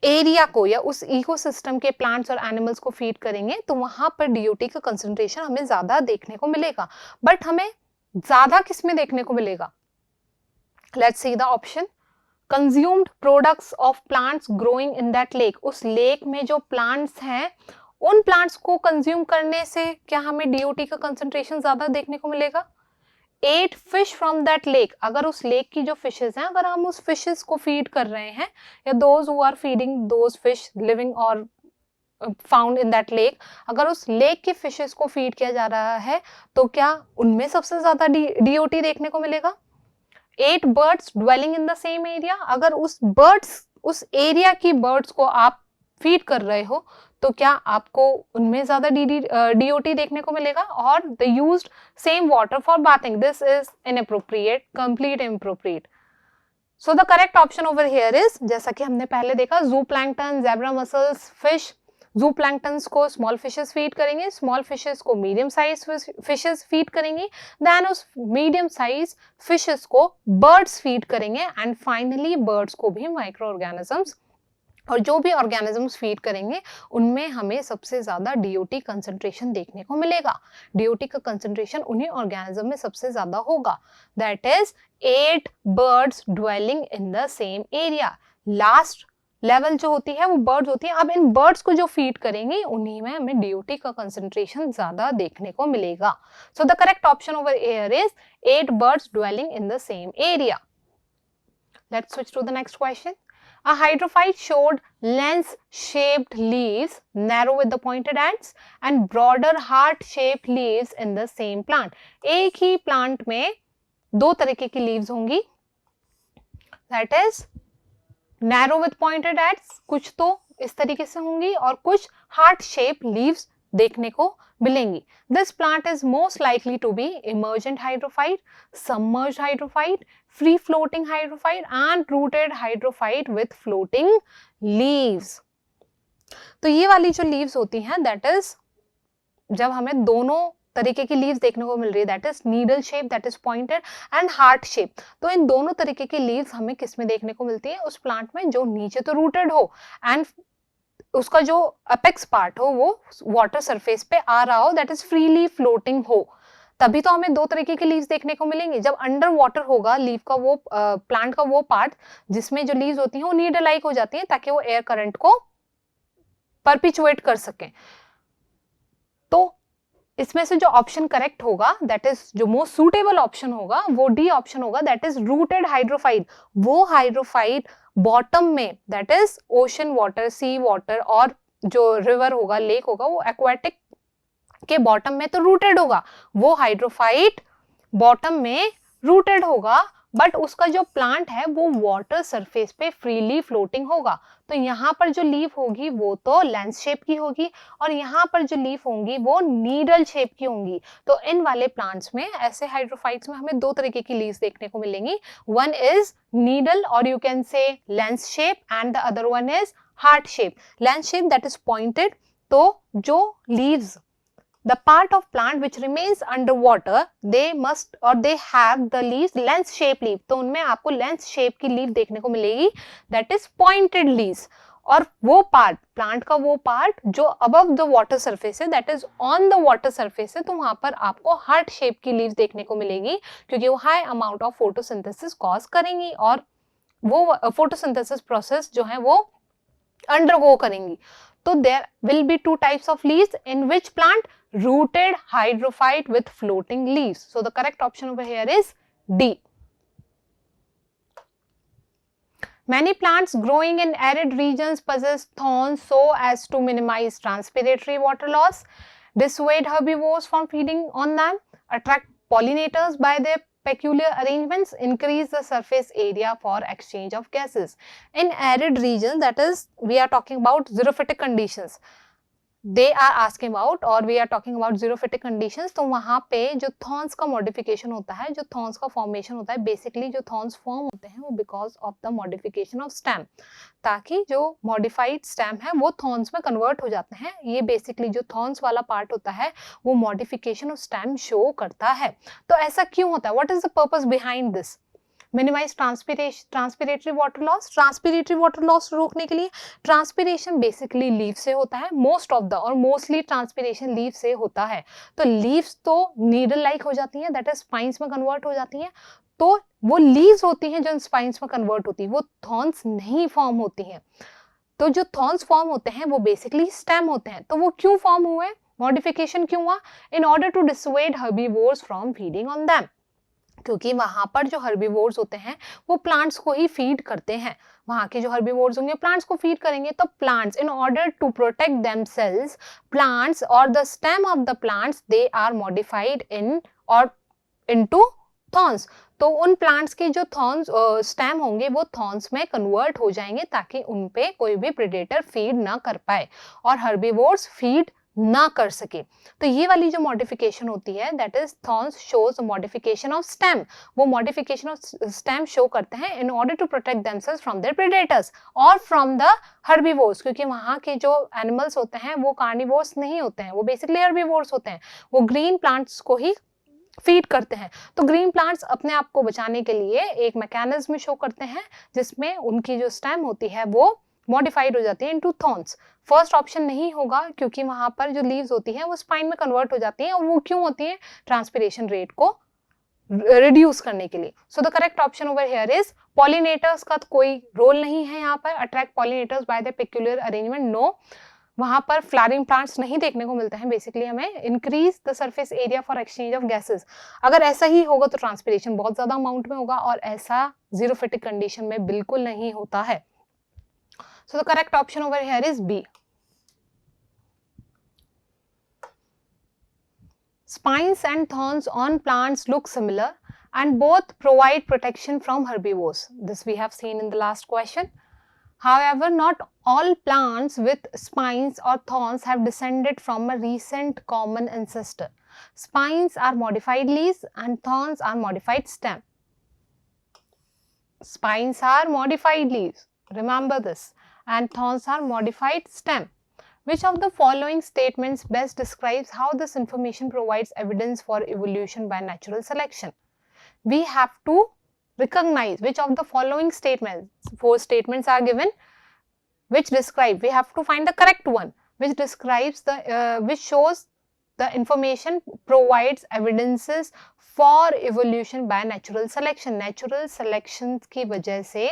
एरिया को या उस इकोसिस्टम के प्लांट्स और एनिमल्स को फीड करेंगे तो वहां पर DOT का कंसंट्रेशन हमें ज्यादा देखने को मिलेगा. बट हमें ज्यादा किस में देखने को मिलेगा? Let's see the option. Consumed products of plants growing in that lake. उस लेक में जो प्लांट्स हैं उन प्लांट्स को कंज्यूम करने से क्या हमें DOT का कंसंट्रेशन ज्यादा देखने को मिलेगा? ate fish from that lake, अगर उस लेक की जो फिशेस हैं, अगर हम उस फिशेस को फीड कर रहे हैं, या those who are feeding those fish living or found in that lake, अगर उस लेक के फिशेस को फीड किया जा रहा है, तो क्या उनमें सबसे ज्यादा डीओटी देखने को मिलेगा? 8 birds dwelling in the same area, अगर उस एरिया की बर्ड्स को आप फीड कर रहे हो, तो क्या आपको उनमें ज्यादा डीओटी देखने को मिलेगा? और the used same water for bathing, this is inappropriate, complete inappropriate. So the correct option over here is, जैसा कि हमने पहले देखा, जू प्लैंक्टन, ज़ेब्रा मसल्स, फिश. जू प्लैंक्टन्स को स्मॉल फिशेस फीड करेंगे, स्मॉल फिशेस को मीडियम साइज फिशेस फीड करेंगे, देन उस मीडियम साइज फिशेस को बर्ड्स फीड करेंगे, एंड फाइनली बर्ड्स को भी माइक्रो ऑर्गेनिजम्स, और जो भी ऑर्गेनिजम्स फीड करेंगे उनमें हमें सबसे ज्यादा डीओटी कंसंट्रेशन देखने को मिलेगा. डीओटी का कंसंट्रेशन उन्हीं ऑर्गेनिज्म में सबसे ज्यादा होगा. That is 8 birds dwelling in the same area. Last level जो होती है वो बर्ड्स होती है. अब इन बर्ड्स को जो फीड करेंगे उन्हीं में हमें डीओटी का कंसंट्रेशन ज्यादा देखने को मिलेगा. So the correct option over here is 8 birds dwelling in the same area. Let's switch to the next question. A hydrophyte showed lens-shaped leaves, narrow with the pointed ends, and broader heart-shaped leaves in the same plant. एक ही plant में दो तरीके की leaves होंगी. That is narrow with pointed ends, कुछ तो इस तरीके से होंगी और कुछ heart-shaped leaves देखने को मिलेंगी. This plant is most likely to be emergent hydrophyte, submerged hydrophyte, free floating hydrophyte and rooted hydrophyte with floating leaves. तो ये वाली जो leaves होती हैं, that is जब हमें दोनों तरीके की leaves देखने को मिल रही है, that is needle shape, that is pointed and heart shape. तो इन दोनों तरीके की leaves हमें किस में देखने को मिलती है? उस plant में जो नीचे तो rooted हो and उसका जो अपेक्स पार्ट हो वो वाटर सरफेस पे आ रहा हो, दैट इज फ्रीली फ्लोटिंग हो, तभी तो हमें दो तरीके की लीव्स देखने को मिलेंगी. जब अंडर वाटर होगा लीव का वो प्लांट का वो पार्ट जिसमें जो लीव्स होती हैं वो नीडल लाइक हो जाती हैं ताकि वो एयर करंट को परपिचुएट कर सकें. तो इसमें से जो ऑप्शन करेक्ट होगा, दैट इज जो मोस्ट सूटेबल ऑप्शन होगा, वो डी ऑप्शन होगा, दैट इज रूटेड हाइड्रोफाइट. वो हाइड्रोफाइट बॉटम में, that is ocean water, sea water और जो रिवर होगा, लेक होगा, वो एक्वाटिक के बॉटम में तो रूटेड होगा. वो हाइड्रोफाइट बॉटम में रूटेड होगा, बट उसका जो प्लांट है वो वाटर सरफेस पे फ्रीली फ्लोटिंग होगा. तो यहाँ पर जो लीफ होगी वो तो लेंस शेप की होगी और यहाँ पर जो लीफ होंगी वो नीडल शेप की होंगी. तो इन वाले प्लांट्स में, ऐसे हाइड्रोफाइट्स में हमें दो तरीके की लीव्स देखने को मिलेंगी. वन इज नीडल और यू कैन से lens shape and the other one is heart shape. Lens shape that is pointed. तो जो leaves, the part of plant which remains underwater, they must or they have the leaves lens shape leaf. तो उनमें आपको lens shape की leaf देखने को मिलेगी, that is pointed leaves. और वो पार्ट, प्लांट का वो पार्ट जो above the water surface है, that is on the water surface है, तो वहां पर आपको heart shape की leaves देखने को मिलेगी क्योंकि वो high amount of photosynthesis cause करेंगी और वो photosynthesis process जो है वो undergo करेंगी. So there will be two types of leaves in which plant? Rooted hydrophyte with floating leaves. So the correct option over here is D. Many plants growing in arid regions possess thorns so as to minimize transpiratory water loss, dissuade herbivores from feeding on them, attract pollinators by their peculiar arrangements, increase the surface area for exchange of gases. In arid regions, that is we are talking about xerophytic conditions. They are asking about or we are talking about xerophytic conditions. तो वहाँ पे जो thorns का modification होता है, जो thorns का formation होता है, basically जो thorns form होते हैं वो because of the modification of stem, ताकि जो modified stem है वो thorns में convert हो जाते हैं. ये basically जो thorns वाला part होता है वो modification of stem show करता है. तो ऐसा क्यों होता है? What is the purpose behind this? Minimise transpiratory water loss. Transpiratory water loss रोकने के लिए, ट्रांसपिरेशन बेसिकली लीफ से होता है, मोस्ट ऑफ द और मोस्टली ट्रांसपिरेशन लीफ से होता है. तो लीव्स तो नीडल लाइक हो जाती हैं, दैट इज स्पाइन्स में कन्वर्ट हो जाती हैं. तो वो लीव्स होती हैं जो स्पाइन्स में कन्वर्ट होती है, वो थॉर्न्स नहीं फॉर्म होती हैं. तो जो थॉर्न्स फॉर्म होते हैं वो बेसिकली स्टेम होते हैं. तो वो क्यों फॉर्म हुए, मॉडिफिकेशन क्यों हुआ? In order to dissuade herbivores from feeding on them. क्योंकि वहां पर जो हर्बीवोर्स होते हैं वो प्लांट्स को ही फीड करते हैं। वहां के जो हर्बीवोर्स होंगे प्लांट्स को फीड करेंगे, तो plants in order to protect themselves, plants और the stem of the plants, they are modified in और इनटू थॉर्न्स। तो उन प्लांट्स के जो थॉर्न्स स्टेम होंगे वो थॉर्न्स में कन्वर्ट हो जाएंगे ताकि उन पे कोई भी प्रेडेटर फीड ना कर पाए और हर्बीवोर्स फीड ना कर सके। तो ये वाली जो मॉडिफिकेशन होती है that is thorns shows modification of stem. वो मॉडिफिकेशन ऑफ स्टेम शो करते हैं in order to protect themselves from their predators और फ्रॉम द हर्बीवोर्स, क्योंकि वहां के जो एनिमल्स होते हैं वो कार्निवोर्स नहीं होते हैं, वो बेसिकली हर्बीवोर्स होते हैं, वो ग्रीन प्लांट्स को ही फीड करते हैं। तो ग्रीन प्लांट्स अपने आप को बचाने के लिए एक मैकेनिज्म शो करते हैं जिसमें उनकी जो स्टेम होती है वो मॉडिफाइड हो जाती है इनटू थॉर्न्स। फर्स्ट ऑप्शन नहीं होगा क्योंकि वहां पर जो लीव्स होती हैं वो स्पाइन में कन्वर्ट हो जाती हैं, और वो क्यों होती हैं? ट्रांसपिरेशन रेट को रिड्यूस करने के लिए। So the correct option over here is pollinators का तो कोई रोल नहीं है यहाँ पर, attract pollinators by the peculiar arrangement, no. वहां पर फ्लावरिंग प्लांट्स नहीं देखने को मिलते हैं। बेसिकली हमें increase the surface area for exchange of gases. अगर ऐसा ही होगा तो ट्रांसपिरेशन बहुत ज्यादा अमाउंट में होगा, और ऐसा जीरोफिटिक कंडीशन में बिल्कुल नहीं होता है। So the correct option over here is B. Spines and thorns on plants look similar and both provide protection from herbivores. This we have seen in the last question. However, not all plants with spines or thorns have descended from a recent common ancestor. Spines are modified leaves and thorns are modified stem. Spines are modified leaves, remember this, and thorns are modified stem. Which of the following statements best describes how this information provides evidence for evolution by natural selection? We have to recognize which of the following statements, 4 statements are given, which describe, we have to find the correct one, which describes the, which shows the information provides evidences for evolution by natural selection. Natural selection की वजह से,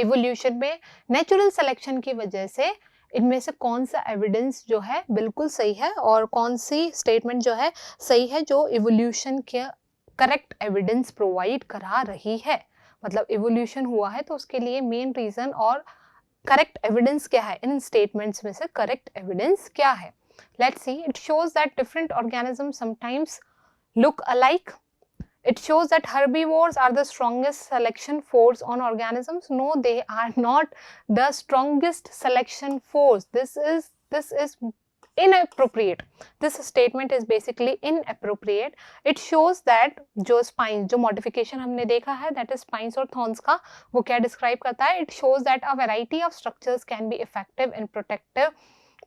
evolution में natural selection की वजह से इनमें से कौन सा एविडेंस जो है बिल्कुल सही है और कौन सी स्टेटमेंट जो है सही है जो इवोल्यूशन के करेक्ट एविडेंस प्रोवाइड करा रही है। मतलब इवोल्यूशन हुआ है तो उसके लिए मेन रीजन और करेक्ट एविडेंस क्या है, इन स्टेटमेंट्स में से करेक्ट एविडेंस क्या है। Let's see, it shows that different organism sometimes look alike. It shows that herbivores are the strongest selection force on organisms. No, they are not the strongest selection force. This is inappropriate. This statement is basically inappropriate. It shows that जो spines, जो modification हमने देखा है, that is spines और thorns का, वो क्या describe करता है? It shows that a variety of structures can be effective in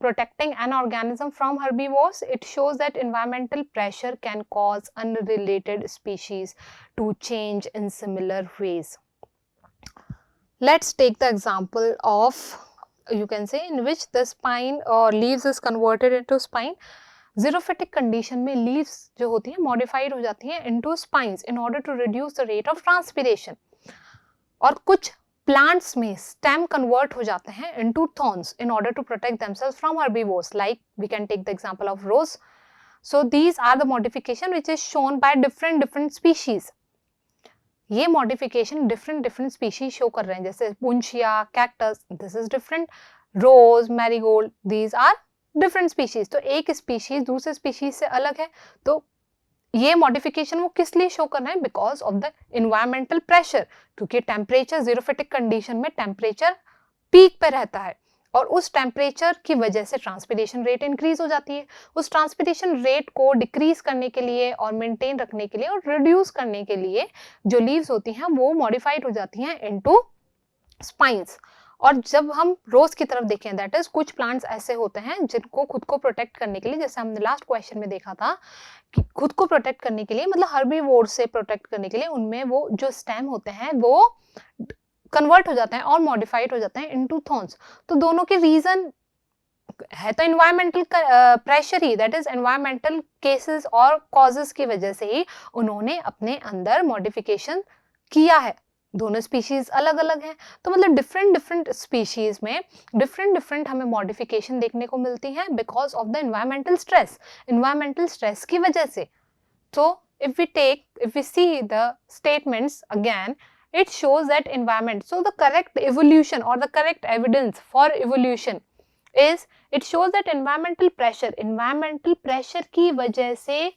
protecting an organism from herbivores. It shows that environmental pressure can cause unrelated species to change in similar ways. Let's take the example of, you can say, in which the spine or leaves is converted into spine. Xerophytic condition में leaves जो होती है modified हो जाती हैं into spines in order to reduce the rate of transpiration. और कुछ plants में stem convert हो जाते हैं into thorns in order to protect themselves from herbivores. Like we can take the example of rose. So these are the modification which is shown by different species. ये modification different species show कर रहे हैं, जैसे पुंचिया, cactus, this is different. Rose, marigold, these are different species. तो एक species दूसरे species से अलग है, तो ये मॉडिफिकेशन वो किस लिए शो करना है? Because of the environmental pressure, क्योंकि टेम्परेचर जीरोफिटिक कंडीशन में टेम्परेचर पीक पे रहता है और उस टेम्परेचर की वजह से ट्रांसपिरेशन रेट इंक्रीज हो जाती है। उस ट्रांसपिरेशन रेट को डिक्रीज करने के लिए और मेंटेन रखने के लिए और रिड्यूस करने के लिए जो लीव्स होती हैं वो मॉडिफाइड हो जाती हैं इनटू स्पाइंस। और जब हम रोज की तरफ देखें, दैट इज कुछ प्लांट्स ऐसे होते हैं जिनको खुद को प्रोटेक्ट करने के लिए, जैसे हमने लास्ट क्वेश्चन में देखा था कि खुद को प्रोटेक्ट करने के लिए, मतलब हर्बीवोर से प्रोटेक्ट करने के लिए, उनमें वो जो स्टेम होते हैं वो कन्वर्ट हो जाते हैं और मॉडिफाइड हो जाते हैं इनटू थॉर्न्स। तो दोनों के रीजन है तो environmental pressure he, that is environmental cases और कॉजेस की वजह से ही उन्होंने अपने अंदर मॉडिफिकेशन किया है। दोनों स्पीशीज अलग अलग हैं, तो मतलब डिफरेंट स्पीशीज में डिफरेंट हमें मॉडिफिकेशन देखने को मिलती है because of the environmental stress की वजह से। तो if we see the statements again, it shows that environment. So the correct evolution or the correct evidence for evolution is, it shows that environmental pressure की वजह से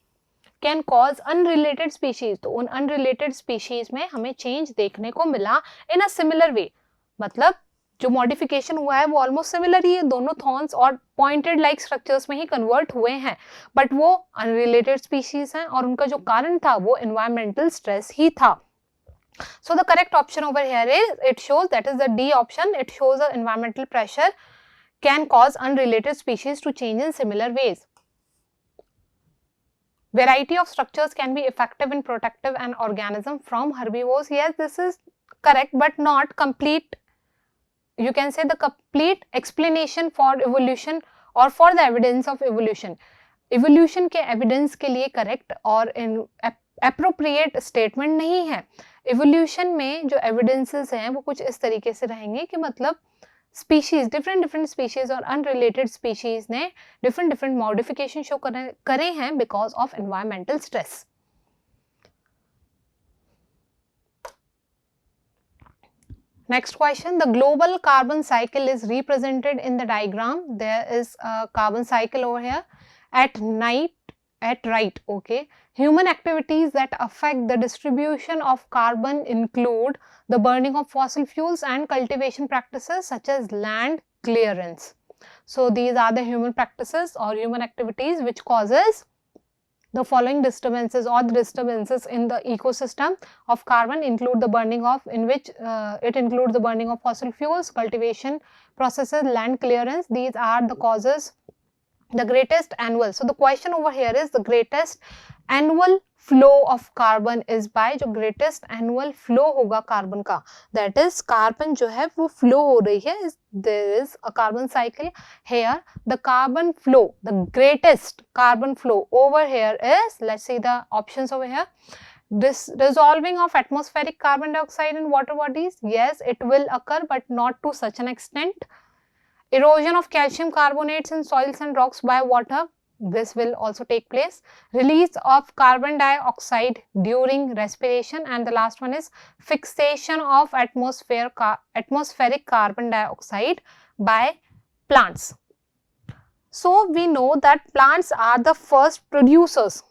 can cause unrelated species. तो उन unrelated species में हमें change देखने को मिला in a similar way. मतलब जो मॉडिफिकेशन हुआ है वो ऑलमोस्ट सिमिलर ही है, दोनों थॉर्न्स और पॉइंटेड लाइक स्ट्रक्चर्स में ही कन्वर्ट हुए हैं, बट वो अनरिलेटेड स्पीशीज हैं और उनका जो कारण था वो एनवायरमेंटल स्ट्रेस ही था. So the correct option over here is, it shows, that is the D option, it shows the environmental pressure can cause unrelated species to change in similar ways. Variety of structures can be effective in protective an organism from herbivores. Yes, this is correct, but not complete. You can say the complete explanation for evolution or for the evidence of evolution. Evolution के evidence के लिए correct और appropriate statement नहीं है. Evolution में जो evidences हैं वो कुछ इस तरीके से रहेंगे कि मतलब species, different species और unrelated species ने different modification show करे हैं because of environmental stress. Next question, the global carbon cycle is represented in the diagram. There is a carbon cycle over here. At right, okay. Human activities that affect the distribution of carbon include the burning of fossil fuels and cultivation practices such as land clearance. So these are the human practices or human activities which causes the following disturbances, or the disturbances in the ecosystem of carbon include the burning of, in which it includes the burning of fossil fuels, cultivation processes, land clearance. These are the causes. The greatest annual, so the question over here is the greatest annual flow of carbon is by, जो greatest annual flow होगा carbon का, that is carbon जो है वो flow हो रही है. There is a carbon cycle here. The carbon flow, the greatest carbon flow over here is, let's see the options over here. This dissolving of atmospheric carbon dioxide in water bodies, yes, it will occur, but not to such an extent. Erosion of calcium carbonates in soils and rocks by water, this will also take place. Release of carbon dioxide during respiration, and the last one is fixation of atmospheric carbon dioxide by plants. So we know that plants are the first producers,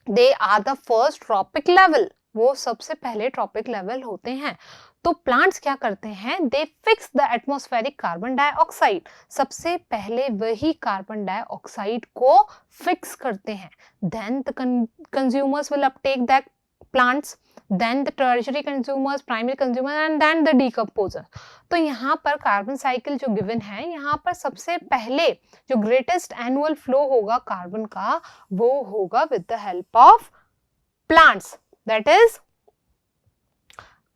they are the first tropic level, वो सबसे पहले trophic level होते हैं. तो plants क्या करते हैं, they fix the atmospheric carbon dioxide, सबसे पहले वही कार्बन डाइऑक्साइड को फिक्स करते हैं. Then the consumers will uptake that plants, then the tertiary consumers, primary consumer and then the decomposer. तो यहाँ पर कार्बन साइकिल जो गिवन है, यहाँ पर सबसे पहले जो ग्रेटेस्ट एनुअल फ्लो होगा कार्बन का वो होगा with the help of plants, that is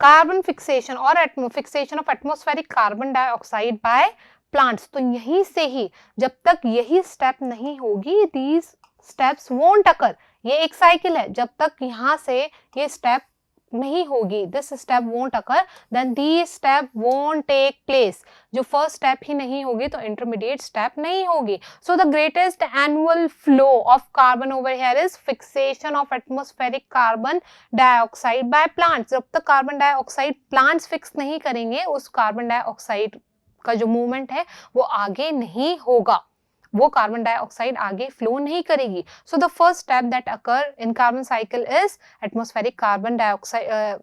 carbon fixation और fixation of atmospheric carbon dioxide by plants. तो यहीं से ही, जब तक यही स्टेप नहीं होगी, दीज स्टेप्स वोंट अकर. ये एक साइकिल है, जब तक यहाँ से ये स्टेप नहीं होगी, this step won't occur, then this step won't take place. जो फर्स्ट स्टेप ही नहीं होगी तो इंटरमीडिएट स्टेप नहीं होगी. So the greatest annual flow of carbon over here is fixation of atmospheric carbon dioxide by plants. जब तक carbon dioxide plants fix नहीं करेंगे, उस कार्बन डाइऑक्साइड का जो मूवमेंट है वो आगे नहीं होगा, वो कार्बन डाइऑक्साइड आगे फ्लो नहीं करेगी. So the first step that occur in carbon cycle is atmospheric carbon dioxide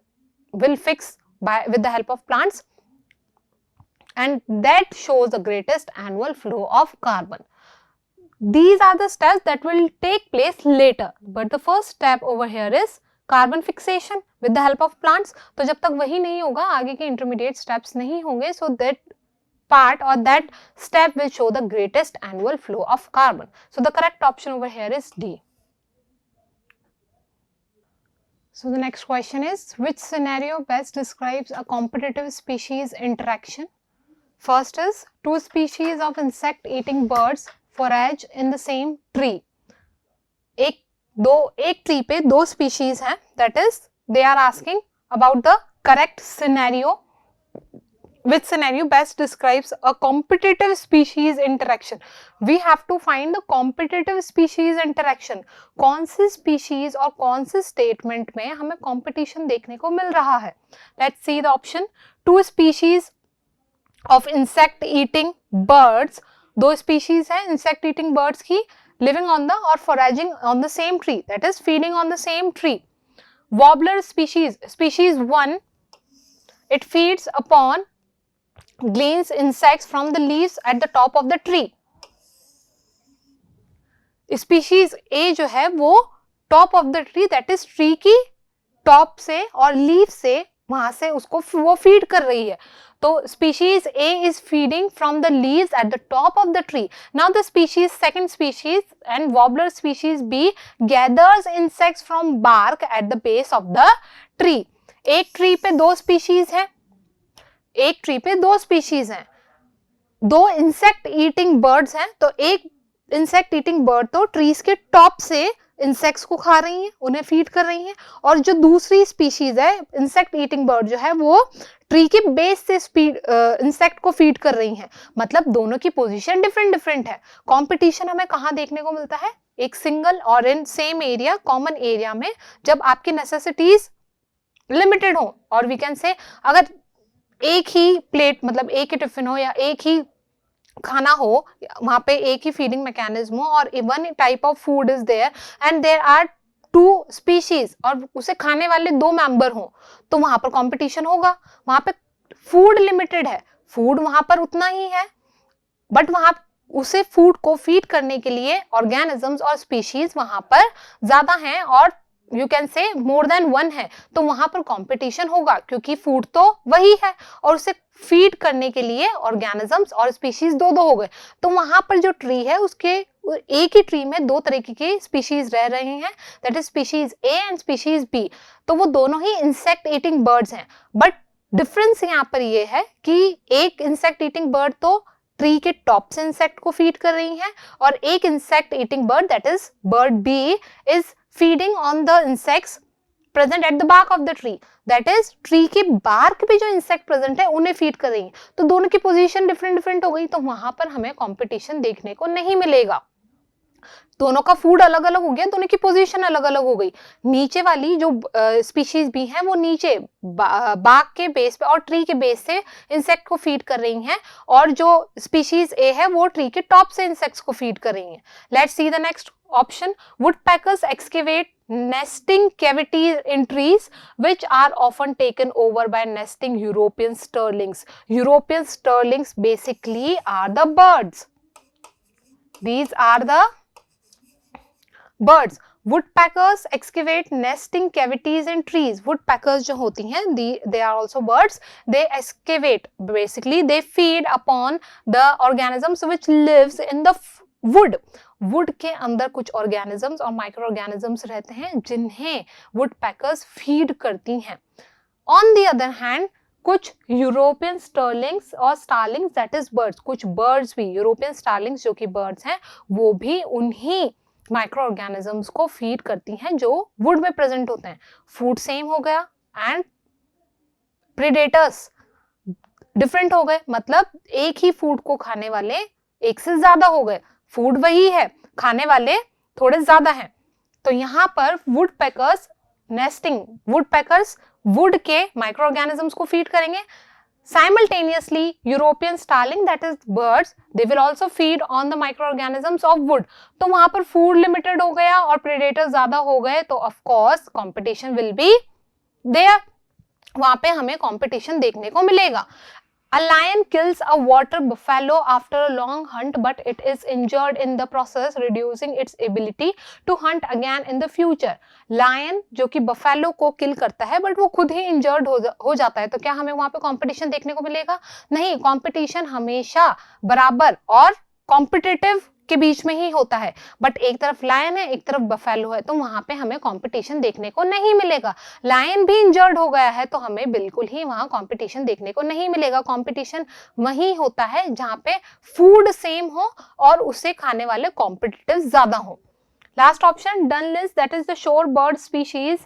will fix by with the help of plants, and that shows the greatest annual flow of carbon. These are the steps that will take place later, but the first step over here is carbon fixation with the help of plants. तो जब तक वही नहीं होगा, आगे के intermediate steps नहीं होंगे. So that part or that step will show the greatest annual flow of carbon. So the correct option over here is D. So the next question is, which scenario best describes a competitive species interaction? First is, two species of insect eating birds forage in the same tree. एक tree पे दो species हैं, that is they are asking about the correct scenario which scenario best describes a competitive species interaction? We have to find the competitive species interaction. कौन सी species और कौन सी statement में हमें competition देखने को मिल रहा है? Let's see the option. Two species of insect eating birds. दो species हैं insect eating birds की, living on the or foraging on the same tree, that is feeding on the same tree. Warbler species, species 1, it feeds upon gleans insects from the leaves at the top of the tree. Species A जो है वो top of the tree, that is tree की top से और leaf से वहां से उसको वो feed कर रही है. तो species A is feeding from the leaves at the top of the tree. Now the species, second species and warbler species B gathers insects from bark at the base of the tree. एक tree पे दो species हैं, एक tree पे दो species हैं, दो insect eating birds हैं. तो एक इंसेक्ट ईटिंग बर्ड तो ट्रीज के टॉप से इंसेक्ट्स को खा रही हैं, उन्हें फीड कर रही हैं, और जो दूसरी स्पीशीज है इंसेक्ट ईटिंग बर्ड जो है वो ट्री के बेस से इंसेक्ट को फीड कर रही हैं. मतलब दोनों की पोजीशन डिफरेंट डिफरेंट है. कंपटीशन हमें कहाँ देखने को मिलता है? एक सिंगल और in same area, common area में, जब आपकी नेसेसिटीज लिमिटेड हो. और वी कैन से अगर एक ही प्लेट, मतलब एक ही टिफिन हो या एक ही खाना हो, वहां पे एक ही फीडिंग मैकेनिज्म हो और one type of food is there and there are two species और उसे खाने वाले दो मेंबर हो, तो वहां पर कंपटीशन होगा. वहां पे फूड लिमिटेड है, फूड वहां पर उतना ही है, बट वहां उसे फूड को फीड करने के लिए ऑर्गेनिजम्स और स्पीशीज वहां पर ज्यादा हैं और यू कैन से मोर देन वन है. तो वहां पर कंपटीशन होगा क्योंकि फूड तो वही है और उसे फीड करने के लिए ऑर्गेनिजम्स और स्पीशीज दो दो हो गए. तो वहां पर जो ट्री है उसके एक ही ट्री में दो तरीके के स्पीशीज रह रहे हैं, that is species A and species B. तो वो दोनों ही इंसेक्ट ईटिंग बर्ड्स हैं, बट डिफरेंस यहाँ पर ये है कि एक इंसेक्ट ईटिंग बर्ड तो ट्री के टॉप से इंसेक्ट को फीड कर रही है और एक insect eating bird, that is bird B, is feeding on the insects present at the bark of the tree, that is tree के bark पे जो insect present है उन्हें feed कर रही है. तो दोनों की position different different हो गई, तो वहां पर हमें competition देखने को नहीं मिलेगा. दोनों का फूड अलग अलग हो गया, दोनों की पोजीशन अलग अलग हो गई. नीचे वाली जो स्पीशीज भी है वो नीचे बाग के बेस पे और ट्री के बेस से इंसेक्ट को फीड कर रही हैं और जो स्पीशीज ए है वो ट्री के टॉप से इंसेक्ट्स को फीड कर रही हैं. Let's see the next option. Woodpeckers excavate nesting cavities in trees which are often taken over by nesting European starlings. European starlings basically are the birds. These are the birds. Woodpeckers excavate nesting cavities in trees. Woodpeckers जो होती हैं, they are also birds. They excavate, basically they feed upon the organisms which lives in the wood. Would के अंदर कुछ organisms और micro organisms रहते हैं जिन्हें वुडपैकर्स फीड करती हैं. ऑन द अदर हैंड कुछ यूरोपियन स्टर्लिंग्स और स्टारलिंग्स, दैट इज बर्ड्स, कुछ बर्ड्स भी, यूरोपियन स्टारलिंग्स जो कि बर्ड्स हैं, वो भी उन्हीं माइक्रो ऑर्गेनिजम्स को फीड करती हैं जो वुड में प्रेजेंट होते हैं. फूड सेम हो गया एंड प्रेडेटर्स डिफरेंट हो गए, मतलब एक ही फूड को खाने वाले एक से ज्यादा हो गए. फूड वही है, खाने वाले थोड़े ज्यादा हैं. तो यहाँ पर वुडपेकर्स नेस्टिंग, वुडपेकर्स वुड के माइक्रो ऑर्गेनिजम्स को फीड करेंगे. Simultaneously, European starling, that is birds, they will also feed on the microorganisms of wood. तो वहां पर फूड लिमिटेड हो गया और प्रेडेटर ज्यादा हो गए, तो of course competition will be there. वहां पे हमें कंपटीशन देखने को मिलेगा. A lion kills a water buffalo after a long hunt, but it is injured in the process, reducing its ability to hunt again in the future. Lion जो कि buffalo को kill करता है, but वो खुद ही injured हो जाता है, तो क्या हमें वहाँ पे competition देखने को मिलेगा? नहीं, competition हमेशा बराबर और competitive के बीच में ही होता है. बट एक तरफ लायन है, एक तरफ बफेलो है, तो वहां पे हमें कंपटीशन देखने को नहीं मिलेगा. लायन भी इंजर्ड हो गया है तो हमें बिल्कुल ही वहां कंपटीशन देखने को नहीं मिलेगा. कंपटीशन वही होता है जहां पे फूड सेम हो और उसे खाने वाले कॉम्पिटिटिव ज्यादा हो. Last option, dunlins, that is the shore bird species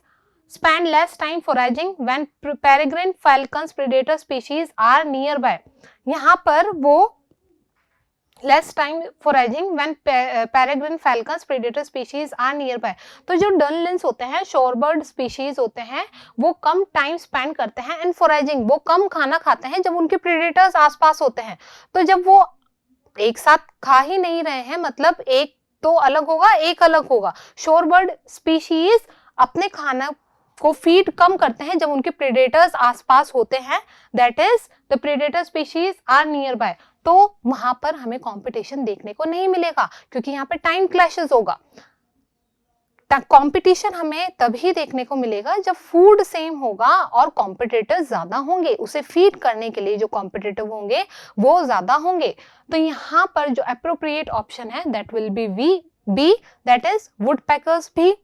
spend less time foraging when peregrine falcons predator species are nearby. यहाँ पर वो less time foraging when peregrine falcons predator species are nearby. तो जो डनलिन्स होते हैं, शोरबर्ड species होते हैं, वो कम टाइम स्पेंड करते हैं एंड फॉरेजिंग, वो कम खाना खाते हैं जब उनके प्रेडेटर्स आसपास होते हैं. तो जब वो एक साथ खा ही नहीं रहे हैं, मतलब एक तो अलग होगा, एक अलग होगा. शोरबर्ड स्पीशीज अपने खाना को फीड कम करते हैं जब उनके प्रेडेटर्स आसपास होते हैं, that is the predator species are nearby. तो वहां पर हमें कंपटीशन देखने को नहीं मिलेगा क्योंकि यहाँ पे टाइम क्लैशेस होगा. कंपटीशन हमें तभी देखने को मिलेगा जब फूड सेम होगा और कॉम्पिटिटर्स ज्यादा होंगे. उसे फीड करने के लिए जो कॉम्पिटिटिव होंगे वो ज्यादा होंगे. तो यहाँ पर जो अप्रोप्रिएट ऑप्शन है that will be B, that is woodpeckers भी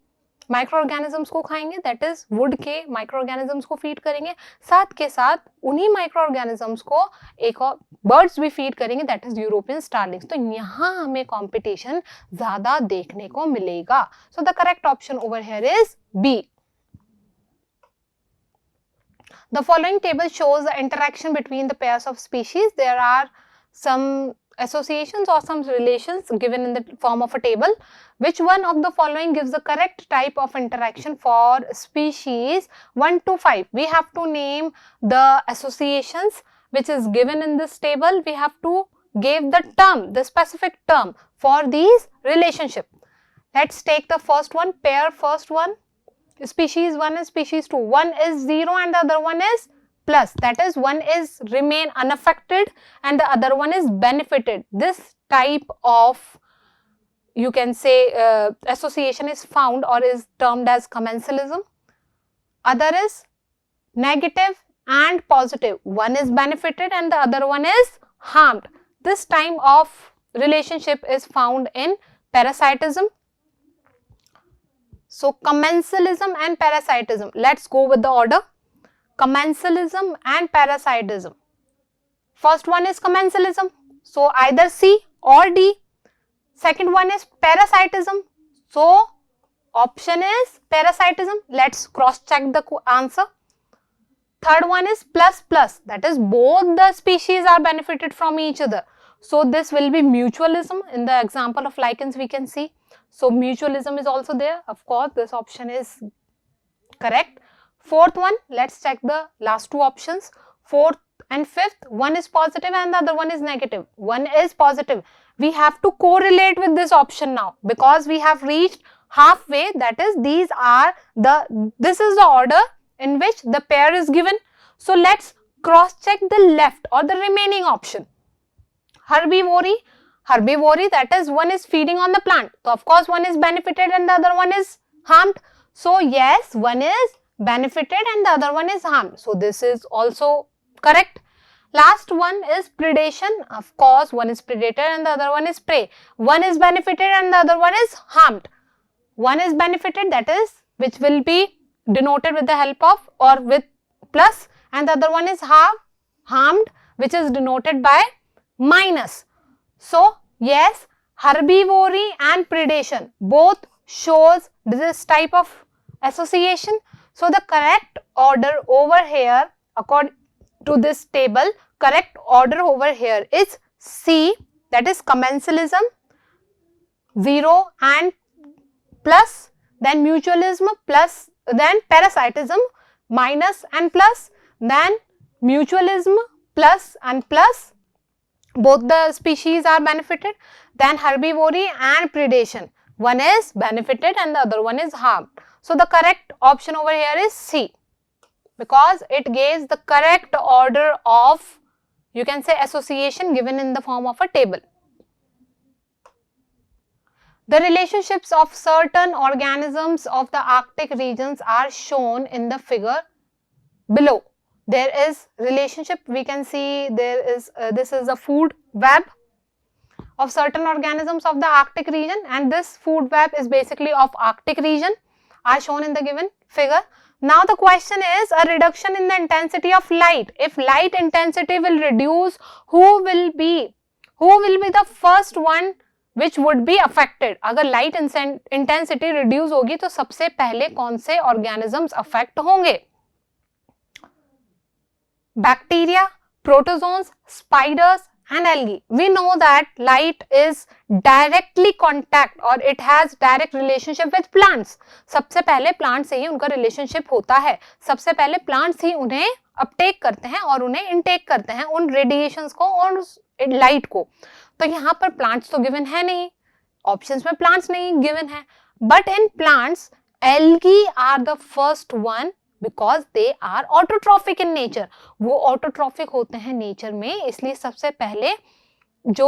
माइक्रो ऑर्गेनिजम्स को खाएंगे, दैट इज वुड के माइक्रो ऑर्गेनिजम्स को फीड करेंगे. साथ के साथ उन्हीं माइक्रो ऑर्गेनिजम्स को एक और बर्ड्स भी फीड करेंगे, दैट इज यूरोपियन स्टारलिंग्स. तो यहाँ हमें कंपटीशन ज्यादा देखने को मिलेगा. So the correct option over here is B. The following table shows the interaction between the pairs of species. There are some associations or some relations given in the form of a table. Which one of the following gives the correct type of interaction for species 1 to 5? We have to name the associations which is given in this table. We have to give the term, the specific term for these relationship. Let's take the first one, pair first one. Species 1 and species 2. One is 0 and the other one is plus. That is, one is remain unaffected and the other one is benefited. This type of, you can say, association is found or is termed as commensalism. Other is negative and positive. One is benefited and the other one is harmed. This type of relationship is found in parasitism. So, commensalism and parasitism. Let's go with the order. Commensalism and parasitism. First one is commensalism. So, either C or D. Second one is parasitism. So, option is parasitism. Let's cross check the answer. Third one is plus plus. That is, both the species are benefited from each other. So, this will be mutualism. In the example of lichens we can see. So, mutualism is also there. Of course, this option is correct. Fourth one, let's check the last two options. Fourth and fifth, one is positive and the other one is negative. One is positive. We have to correlate with this option now because we have reached halfway. That is, this is the order in which the pair is given. So, let's cross check the left or the remaining option. Herbivory. Herbivory, that is, one is feeding on the plant. So, of course, one is benefited and the other one is harmed. So, yes, one is benefited and the other one is harmed. So, this is also correct. Last one is predation. Of course, one is predator and the other one is prey. One is benefited and the other one is harmed. One is benefited, that is, which will be denoted with the help of or with plus, and the other one is harmed, which is denoted by minus. So, yes, herbivory and predation both shows this type of association. So, the correct order over here according to this table, correct order over here is C, that is commensalism, 0 and plus, then mutualism plus, then parasitism, minus and plus, then mutualism plus and plus, both the species are benefited, then herbivory and predation, one is benefited and the other one is harmed. So, the correct option over here is C because it gives the correct order of, you can say, association given in the form of a table. The relationships of certain organisms of the Arctic regions are shown in the figure below. There is relationship, we can see there is, this is a food web of certain organisms of the Arctic region, and this food web is basically of Arctic region, are shown in the given figure. Now, the question is a reduction in the intensity of light. If light intensity will reduce, who will be the first one which would be affected. अगर light intensity reduce होगी तो सबसे पहले कौन से organisms affect होंगे? Bacteria, protozoans, spiders and algae. We know that light is directly contact or it has direct relationship with plants. सबसे पहले प्लांट से ही उनका रिलेशनशिप होता है, सबसे पहले प्लांट्स ही उन्हें अपटेक करते हैं और उन्हें इनटेक करते हैं, उन रेडिएशंस को और लाइट को. तो यहाँ पर प्लांट्स तो गिवन है नहीं, ऑप्शंस में प्लांट्स नहीं गिवन है, but in plants algae are the first one because they are autotrophic in nature. वो ऑटोट्रॉफिक होते हैं नेचर में, इसलिए सबसे पहले जो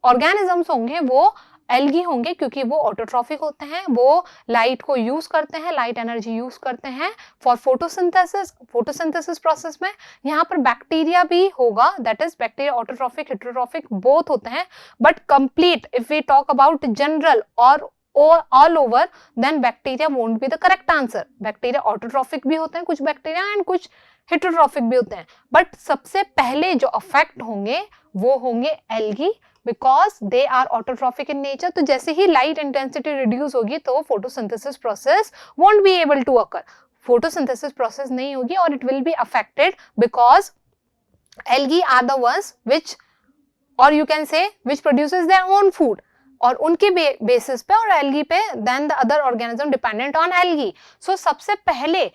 ऑर्गेनिजम्स होंगे वो एल्गी होंगे, क्योंकि वो ऑटोट्रॉफिक होते हैं, वो लाइट को यूज करते हैं, लाइट एनर्जी यूज करते हैं फॉर फोटोसिंथेसिस प्रोसेस में. यहाँ पर बैक्टीरिया भी होगा, that is bacteria autotrophic heterotrophic both होते हैं, but complete if we talk about general और all over, then bacteria won't be the correct answer. Bacteria autotrophic भी होते हैं कुछ बैक्टीरिया एंड कुछ हेटेरोट्रॉफिक भी होते हैं, बट सबसे पहले जो अफेक्ट होंगे वो होंगे algae because they are autotrophic in nature. तो जैसे ही लाइट इंटेंसिटी रिड्यूस होगी तो photosynthesis process won't be able to occur, photosynthesis process नहीं होगी और it will be affected because algae are the ones which, और you can say which produces their own food, और उनके बेसिस पे और एल्गी पे then the other organism dependent on algae. So सबसे पहले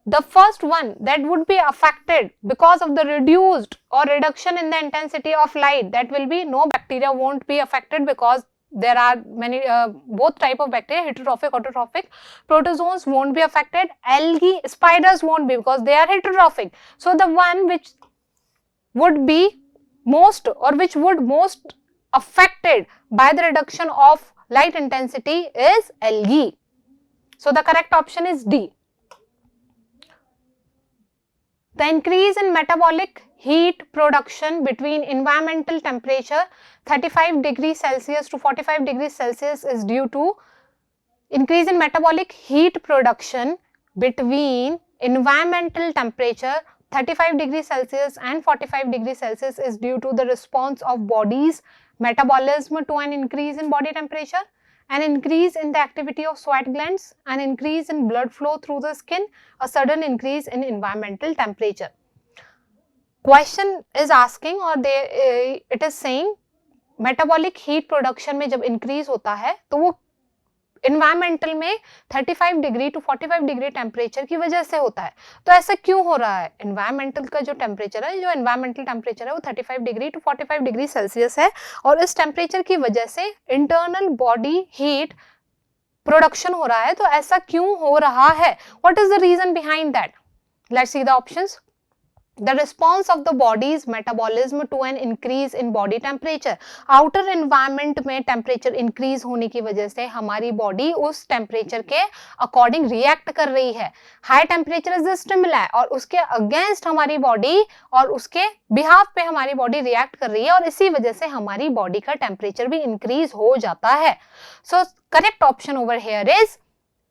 the first one that would be affected because of the reduced or reduction in the intensity of light, that will be no, bacteria won't be affected because there are many both type of bacteria, heterotrophic, autotrophic. Protozoans won't be affected, algae, spiders won't be because they are heterotrophic. So the one which would be most or which would most affected by the reduction of light intensity is algae. So the correct option is D. The increase in metabolic heat production between environmental temperature 35 degrees Celsius to 45 degrees Celsius is due to increase in metabolic heat production between environmental temperature 35 degrees Celsius and 45 degrees Celsius is due to the response of body's metabolism to an increase in body temperature, an increase in the activity of sweat glands, an increase in blood flow through the skin, a sudden increase in environmental temperature. Question is asking or it is saying metabolic heat production में जब increase होता है तो वो environmental में 35 degree to 45 degree temperature की वजह से होता है. तो ऐसा क्यों हो रहा है? environmental का जो टेम्परेचर है, जो environmental टेम्परेचर है वो 35 डिग्री टू 45 डिग्री सेल्सियस है और इस टेम्परेचर की वजह से इंटरनल बॉडी हीट प्रोडक्शन हो रहा है. तो ऐसा क्यों हो रहा है? What is the reason behind that? Let's see the options. The response of the body's metabolism to an increase in body temperature. Outer environment में temperature increase होने की वजह से हमारी body उस temperature के according react कर रही है. High temperature is the stimuli और उसके against हमारी body और उसके behalf पे हमारी body react कर रही है और इसी वजह से हमारी body का temperature भी increase हो जाता है. So correct option over here is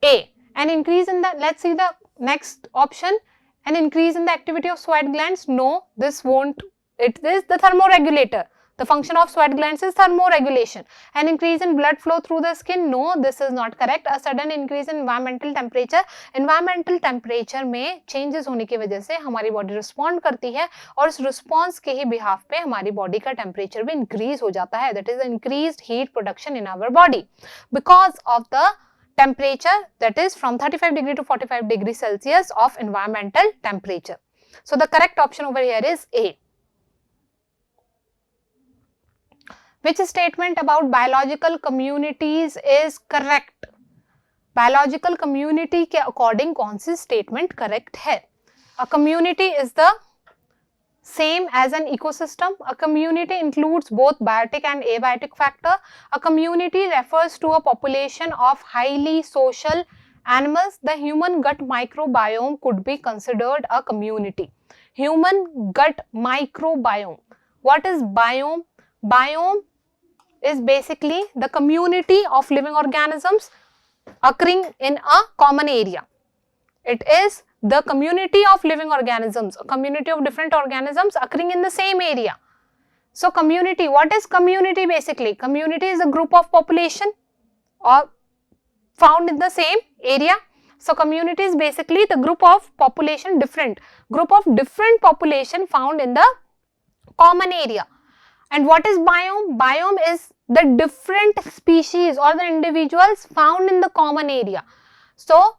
A. An increase in the, let's see the next option. An increase in the activity of sweat glands? No, this won't. It is the thermoregulator. The function of sweat glands is thermoregulation. An increase in blood flow through the skin? No, this is not correct. A sudden increase in environmental temperature. Environmental temperature में changes होने की वजह से हमारी body respond करती है और इस response के ही behalf पे हमारी body का temperature भी increase हो जाता है. That is increased heat production in our body because of the temperature that is from 35 degree to 45 degree Celsius of environmental temperature. So the correct option over here is A. Which statement about biological communities is correct? Biological community के according कौन सी statement correct है? A community is the same as an ecosystem. A community includes both biotic and abiotic factor. A community refers to a population of highly social animals. The human gut microbiome could be considered a community. Human gut microbiome. What is biome? Biome is basically the community of living organisms occurring in a common area. It is the community of living organisms, a community of different organisms occurring in the same area. So community, what is community basically? Community is a group of population or found in the same area. So community is basically the group of population, different population found in the common area. And what is biome? Biome is the different species or the individuals found in the common area. So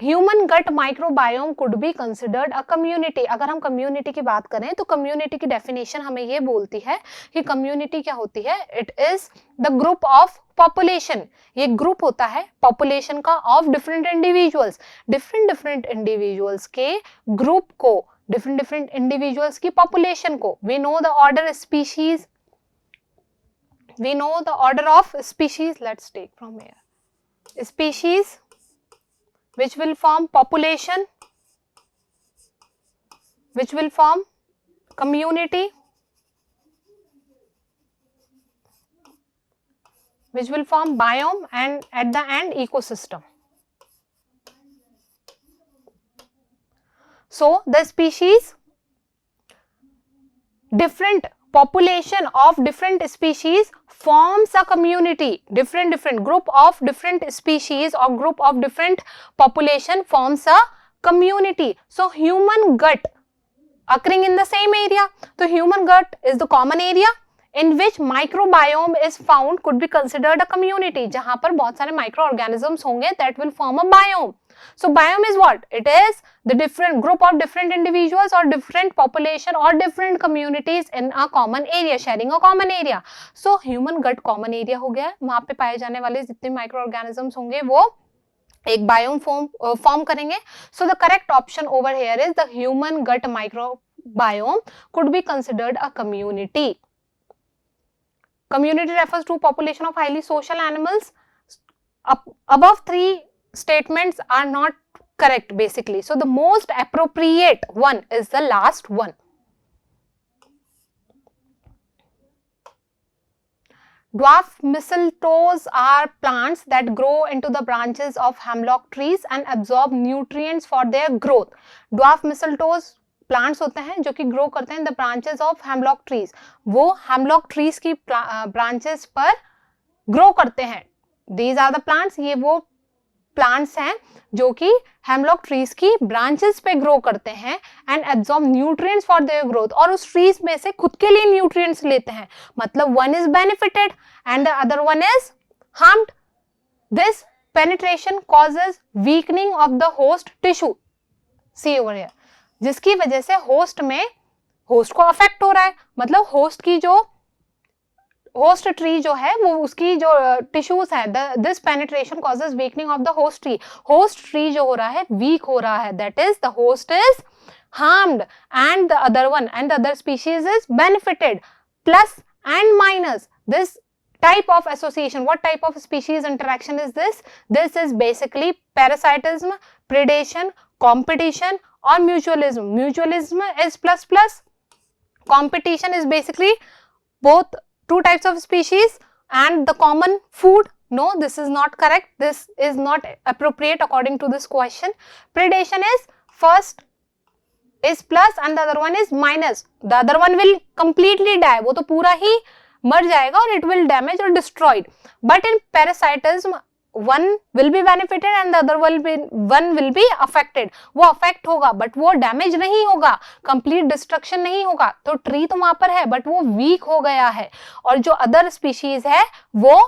human gut microbiome could be considered a community. अगर हम community की बात करें तो community की definition हमें ये बोलती है कि कम्युनिटी क्या होती है, it is the group of population. ये ग्रुप होता है पॉपुलेशन का of different individuals. Different individuals के ग्रुप को, डिफरेंट इंडिविजुअल्स की पॉपुलेशन को. We know the order species, we know the order of species. Let's take from here species which will form population, which will form community, which will form biome, and at the end ecosystem. So the species, different population of different species forms a community. Different group of different species or group of different population forms a community. So human gut occurring in the same area. So human gut is the common area in which microbiome is found could be considered a community. जहां पर बहुत सारे microorganisms होंगे that will form a biome. So biome is what? It is the different group of different individuals or different population or different communities in a common area, sharing a common area. So human gut common area हो गया. वहां पे पाए जाने वाले जितने microorganisms होंगे वो एक biome form करेंगे. So the correct option over here is the human gut microbiome could be considered a community. Community refers to population of highly social animals. Above three statements are not correct basically. So the most appropriate one is the last one. Dwarf mistletoes are plants that grow into the branches of hemlock trees and absorb nutrients for their growth. Dwarf mistletoes plants होते हैं जो कि grow करते हैं in the branches of hemlock trees. वो hemlock trees की branches पर grow करते हैं. दीज आर द प्लांट्स, ये वो प्लांट्स हैं जो कि हेमलॉक ट्रीज की ब्रांचेस पे ग्रो करते हैं and absorb nutrients for their growth. और उस ट्रीज में से खुद के लिए न्यूट्रिएंट्स लेते हैं. मतलब one is benefited and the other one is harmed. This penetration causes weakening of the host tissue. See over here, जिसकी वजह से होस्ट को अफेक्ट हो रहा है. मतलब होस्ट की जो होस्ट ट्री जो है वो उसकी जो टिश्यूज है, this penetration causes weakening of the host tree. Host tree जो हो रहा है वीक हो रहा है, that is the host is harmed and the other species is benefited. Plus and minus, this type of association, what type of species interaction is this? This is basically parasitism, predation, competition or mutualism. Mutualism is plus plus, competition is basically both two types of species and the common food. No, this is not correct. This is not appropriate according to this question. Predation is first is plus and the other one is minus. The other one will completely die. वो तो पूरा ही मर जाएगा और it will damage or destroyed. But in parasitism, one will be benefited and the other one will be affected. वो affect होगा but वो damage नहीं होगा, complete destruction नहीं होगा. तो tree तो वहां पर है but वो weak हो गया है और जो other species है वो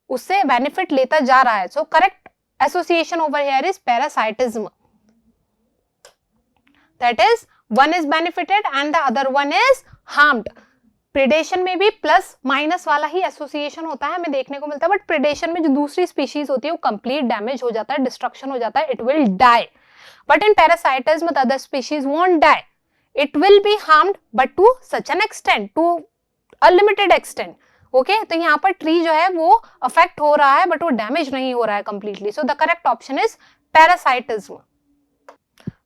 उससे benefit लेता जा रहा है. So correct association over here is parasitism. That is, one is benefited and the other one is harmed. Predation में भी प्लस माइनस वाला ही एसोसिएशन होता है, हमें देखने को मिलता है. बट प्रेडेशन में जो दूसरी स्पीशीज होती है वो कंप्लीट डैमेज हो जाता है, डिस्ट्रक्शन हो जाता है, it will die. But in parasitism the other species won't die, it will be harmed but to such an extent, to a limited extent. Okay, तो यहाँ पर ट्री जो है वो अफेक्ट हो रहा है बट वो डैमेज नहीं हो रहा है completely. So the correct option is parasitism.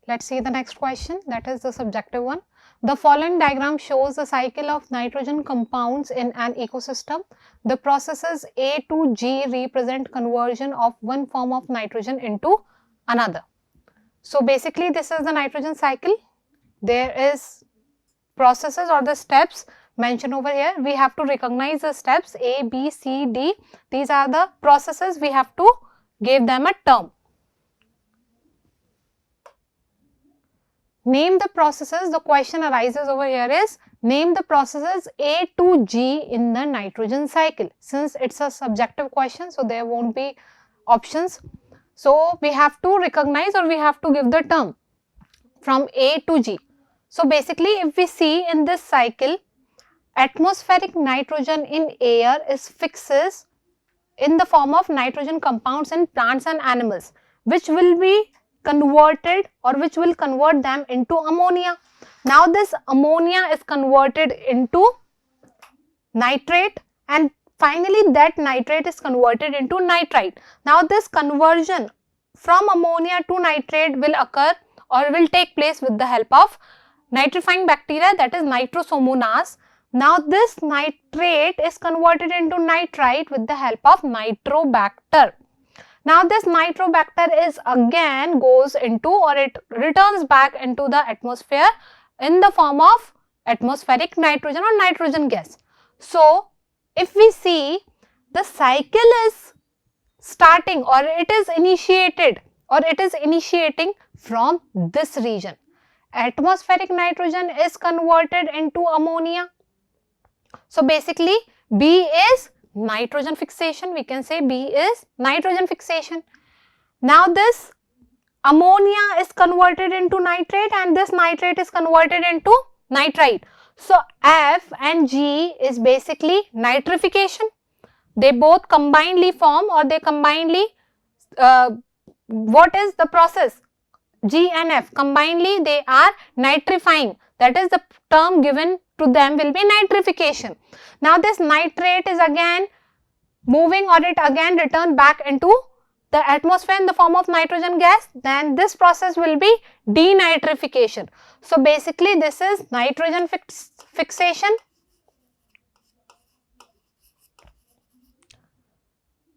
Let's see the next question, that is the subjective one. The following diagram shows the cycle of nitrogen compounds in an ecosystem. The processes A to G represent conversion of one form of nitrogen into another. So basically this is the nitrogen cycle. There is processes or the steps mentioned over here. We have to recognize the steps A, B, C, D. These are the processes. We have to give them a term. Name the processes. The question arises over here is name the processes A to G in the nitrogen cycle. Since it's a subjective question, so there won't be options. So we have to recognize or we have to give the term from A to G. So basically, if we see in this cycle, atmospheric nitrogen in air is fixes in the form of nitrogen compounds in plants and animals, which will be converted or which will convert them into ammonia. Now this ammonia is converted into nitrate and finally that nitrate is converted into nitrite. Now this conversion from ammonia to nitrate will occur or will take place with the help of nitrifying bacteria, that is Nitrosomonas. Now this nitrate is converted into nitrite with the help of Nitrobacter. Now this Nitrobacter is again goes into or it returns back into the atmosphere in the form of atmospheric nitrogen or nitrogen gas. So if we see, the cycle is starting or it is initiated or it is initiating from this region. Atmospheric nitrogen is converted into ammonia. So basically B is nitrogen fixation. We can say B is nitrogen fixation. Now this ammonia is converted into nitrate and this nitrate is converted into nitrite. So F and G is basically nitrification. They both combinedly form or they combinedly, what is the process? G and F combinedly they are nitrifying. That is the term given to them will be nitrification. Now this nitrate is again moving or it again return back into the atmosphere in the form of nitrogen gas, then this process will be denitrification. So basically this is nitrogen fixation.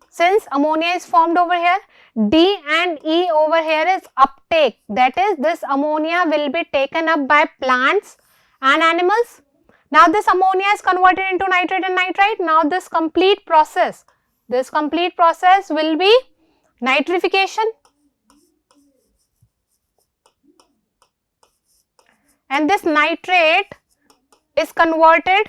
Since ammonia is formed over here, D and E over here is uptake, that is this ammonia will be taken up by plants and animals. Now this ammonia is converted into nitrate and nitrite. Now this complete process will be nitrification, and this nitrate is converted.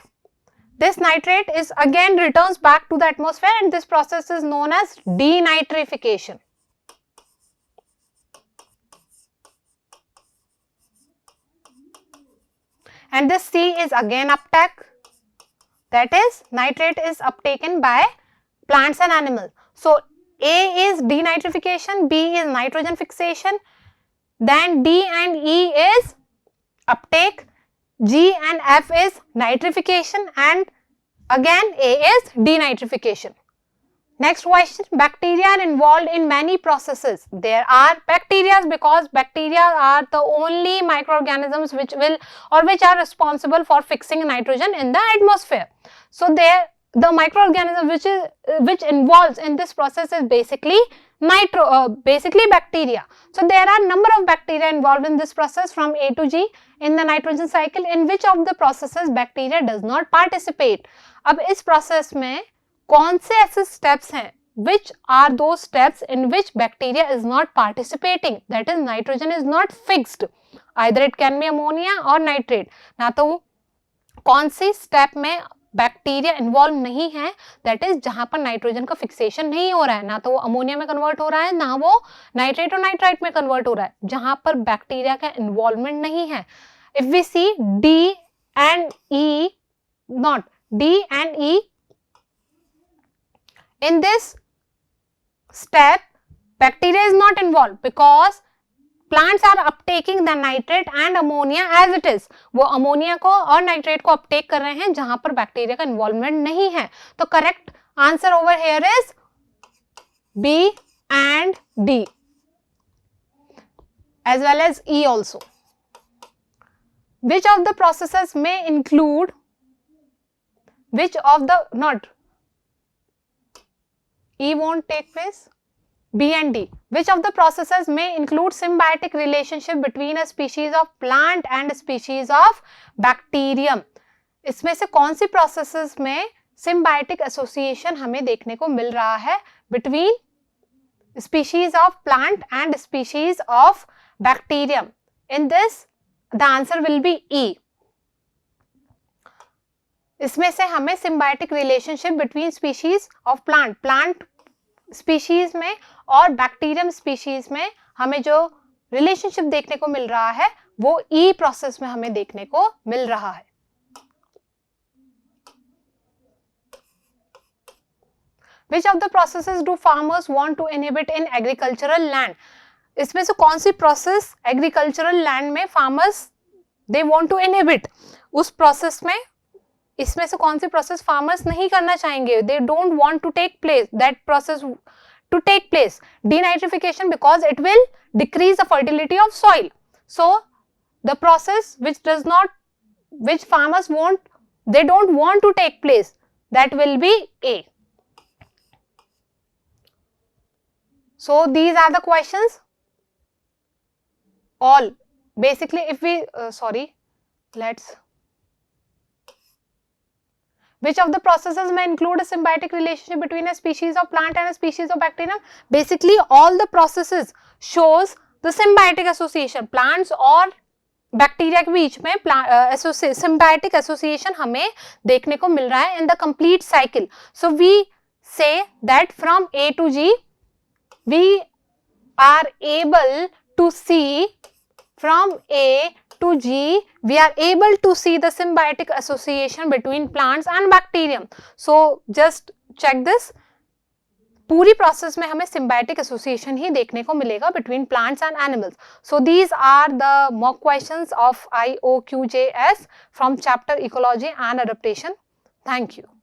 This nitrate is again returns back to the atmosphere and this process is known as denitrification. And this C is again uptake, that is nitrate is uptaken by plants and animals. So A is denitrification, B is nitrogen fixation, then D and E is uptake, G and F is nitrification and again A is denitrification. Next question, bacteria are involved in many processes. There are bacteria because bacteria are the only microorganisms which are responsible for fixing nitrogen in the atmosphere. So the microorganism which involves in this process is basically bacteria. So there are number of bacteria involved in this process from A to G in the nitrogen cycle. In which of the processes bacteria does not participate? अब इस process में कौन से ऐसे steps हैं? Which are those steps in which bacteria is not participating? That is, nitrogen is not fixed. Either it can be ammonia or nitrate. ना तो कौन सी step में बैक्टीरिया इन्वॉल्व नहीं है, दैट इज जहां पर नाइट्रोजन का फिक्सेशन नहीं हो रहा है, ना तो वो अमोनिया में कन्वर्ट हो रहा है, ना वो नाइट्रेट और नाइट्राइट में कन्वर्ट हो रहा है, जहां पर बैक्टीरिया का इन्वॉल्वमेंट नहीं है. If we see D and E in this step, bacteria is not involved because plants are uptaking the nitrate and ammonia as it is. वो अमोनिया को और नाइट्रेट को अपटेक कर रहे हैं जहां पर बैक्टीरिया का इन्वॉल्वमेंट नहीं है. तो correct answer over here is B and D as well as E also. Which of the processes may include, which of the not E won't take place. B and D. Which of the processes may include symbiotic relationship between a species of plant and a species of bacterium? इसमें से कौन सी processes में symbiotic association हमें देखने को मिल रहा है between species of plant and species of bacterium? In this, the answer will be E. इसमें से हमें symbiotic relationship between species of plant species में और bacterium species में हमें जो relationship देखने को मिल रहा है वो E process में हमें देखने को मिल रहा है. Which of the processes do farmers want to inhibit in agricultural land? इसमें से कौन सी process agricultural land में farmers they want to inhibit? उस process में इसमें से कौन सी प्रोसेस फार्मर्स नहीं करना चाहेंगे? They don't want to take place that process to take place. Denitrification, because it will decrease the fertility of soil. So the process which farmers they don't want to take place, that will be A. So these are the questions. All basically, if we which of the processes may include a symbiotic relationship between a species of plant and a species of bacterium? Basically, all the processes shows the symbiotic association. Plants और bacteria के बीच में symbiotic association हमें देखने को मिल रहा है in the complete cycle. So we say that from A to G, we are able to see from A to G, we are able to see the symbiotic association between plants and bacterium. So just check this. पूरी process में हमें symbiotic association ही देखने को मिलेगा between plants and animals. So these are the mock questions of IOQJS from chapter Ecology and Adaptation. Thank you.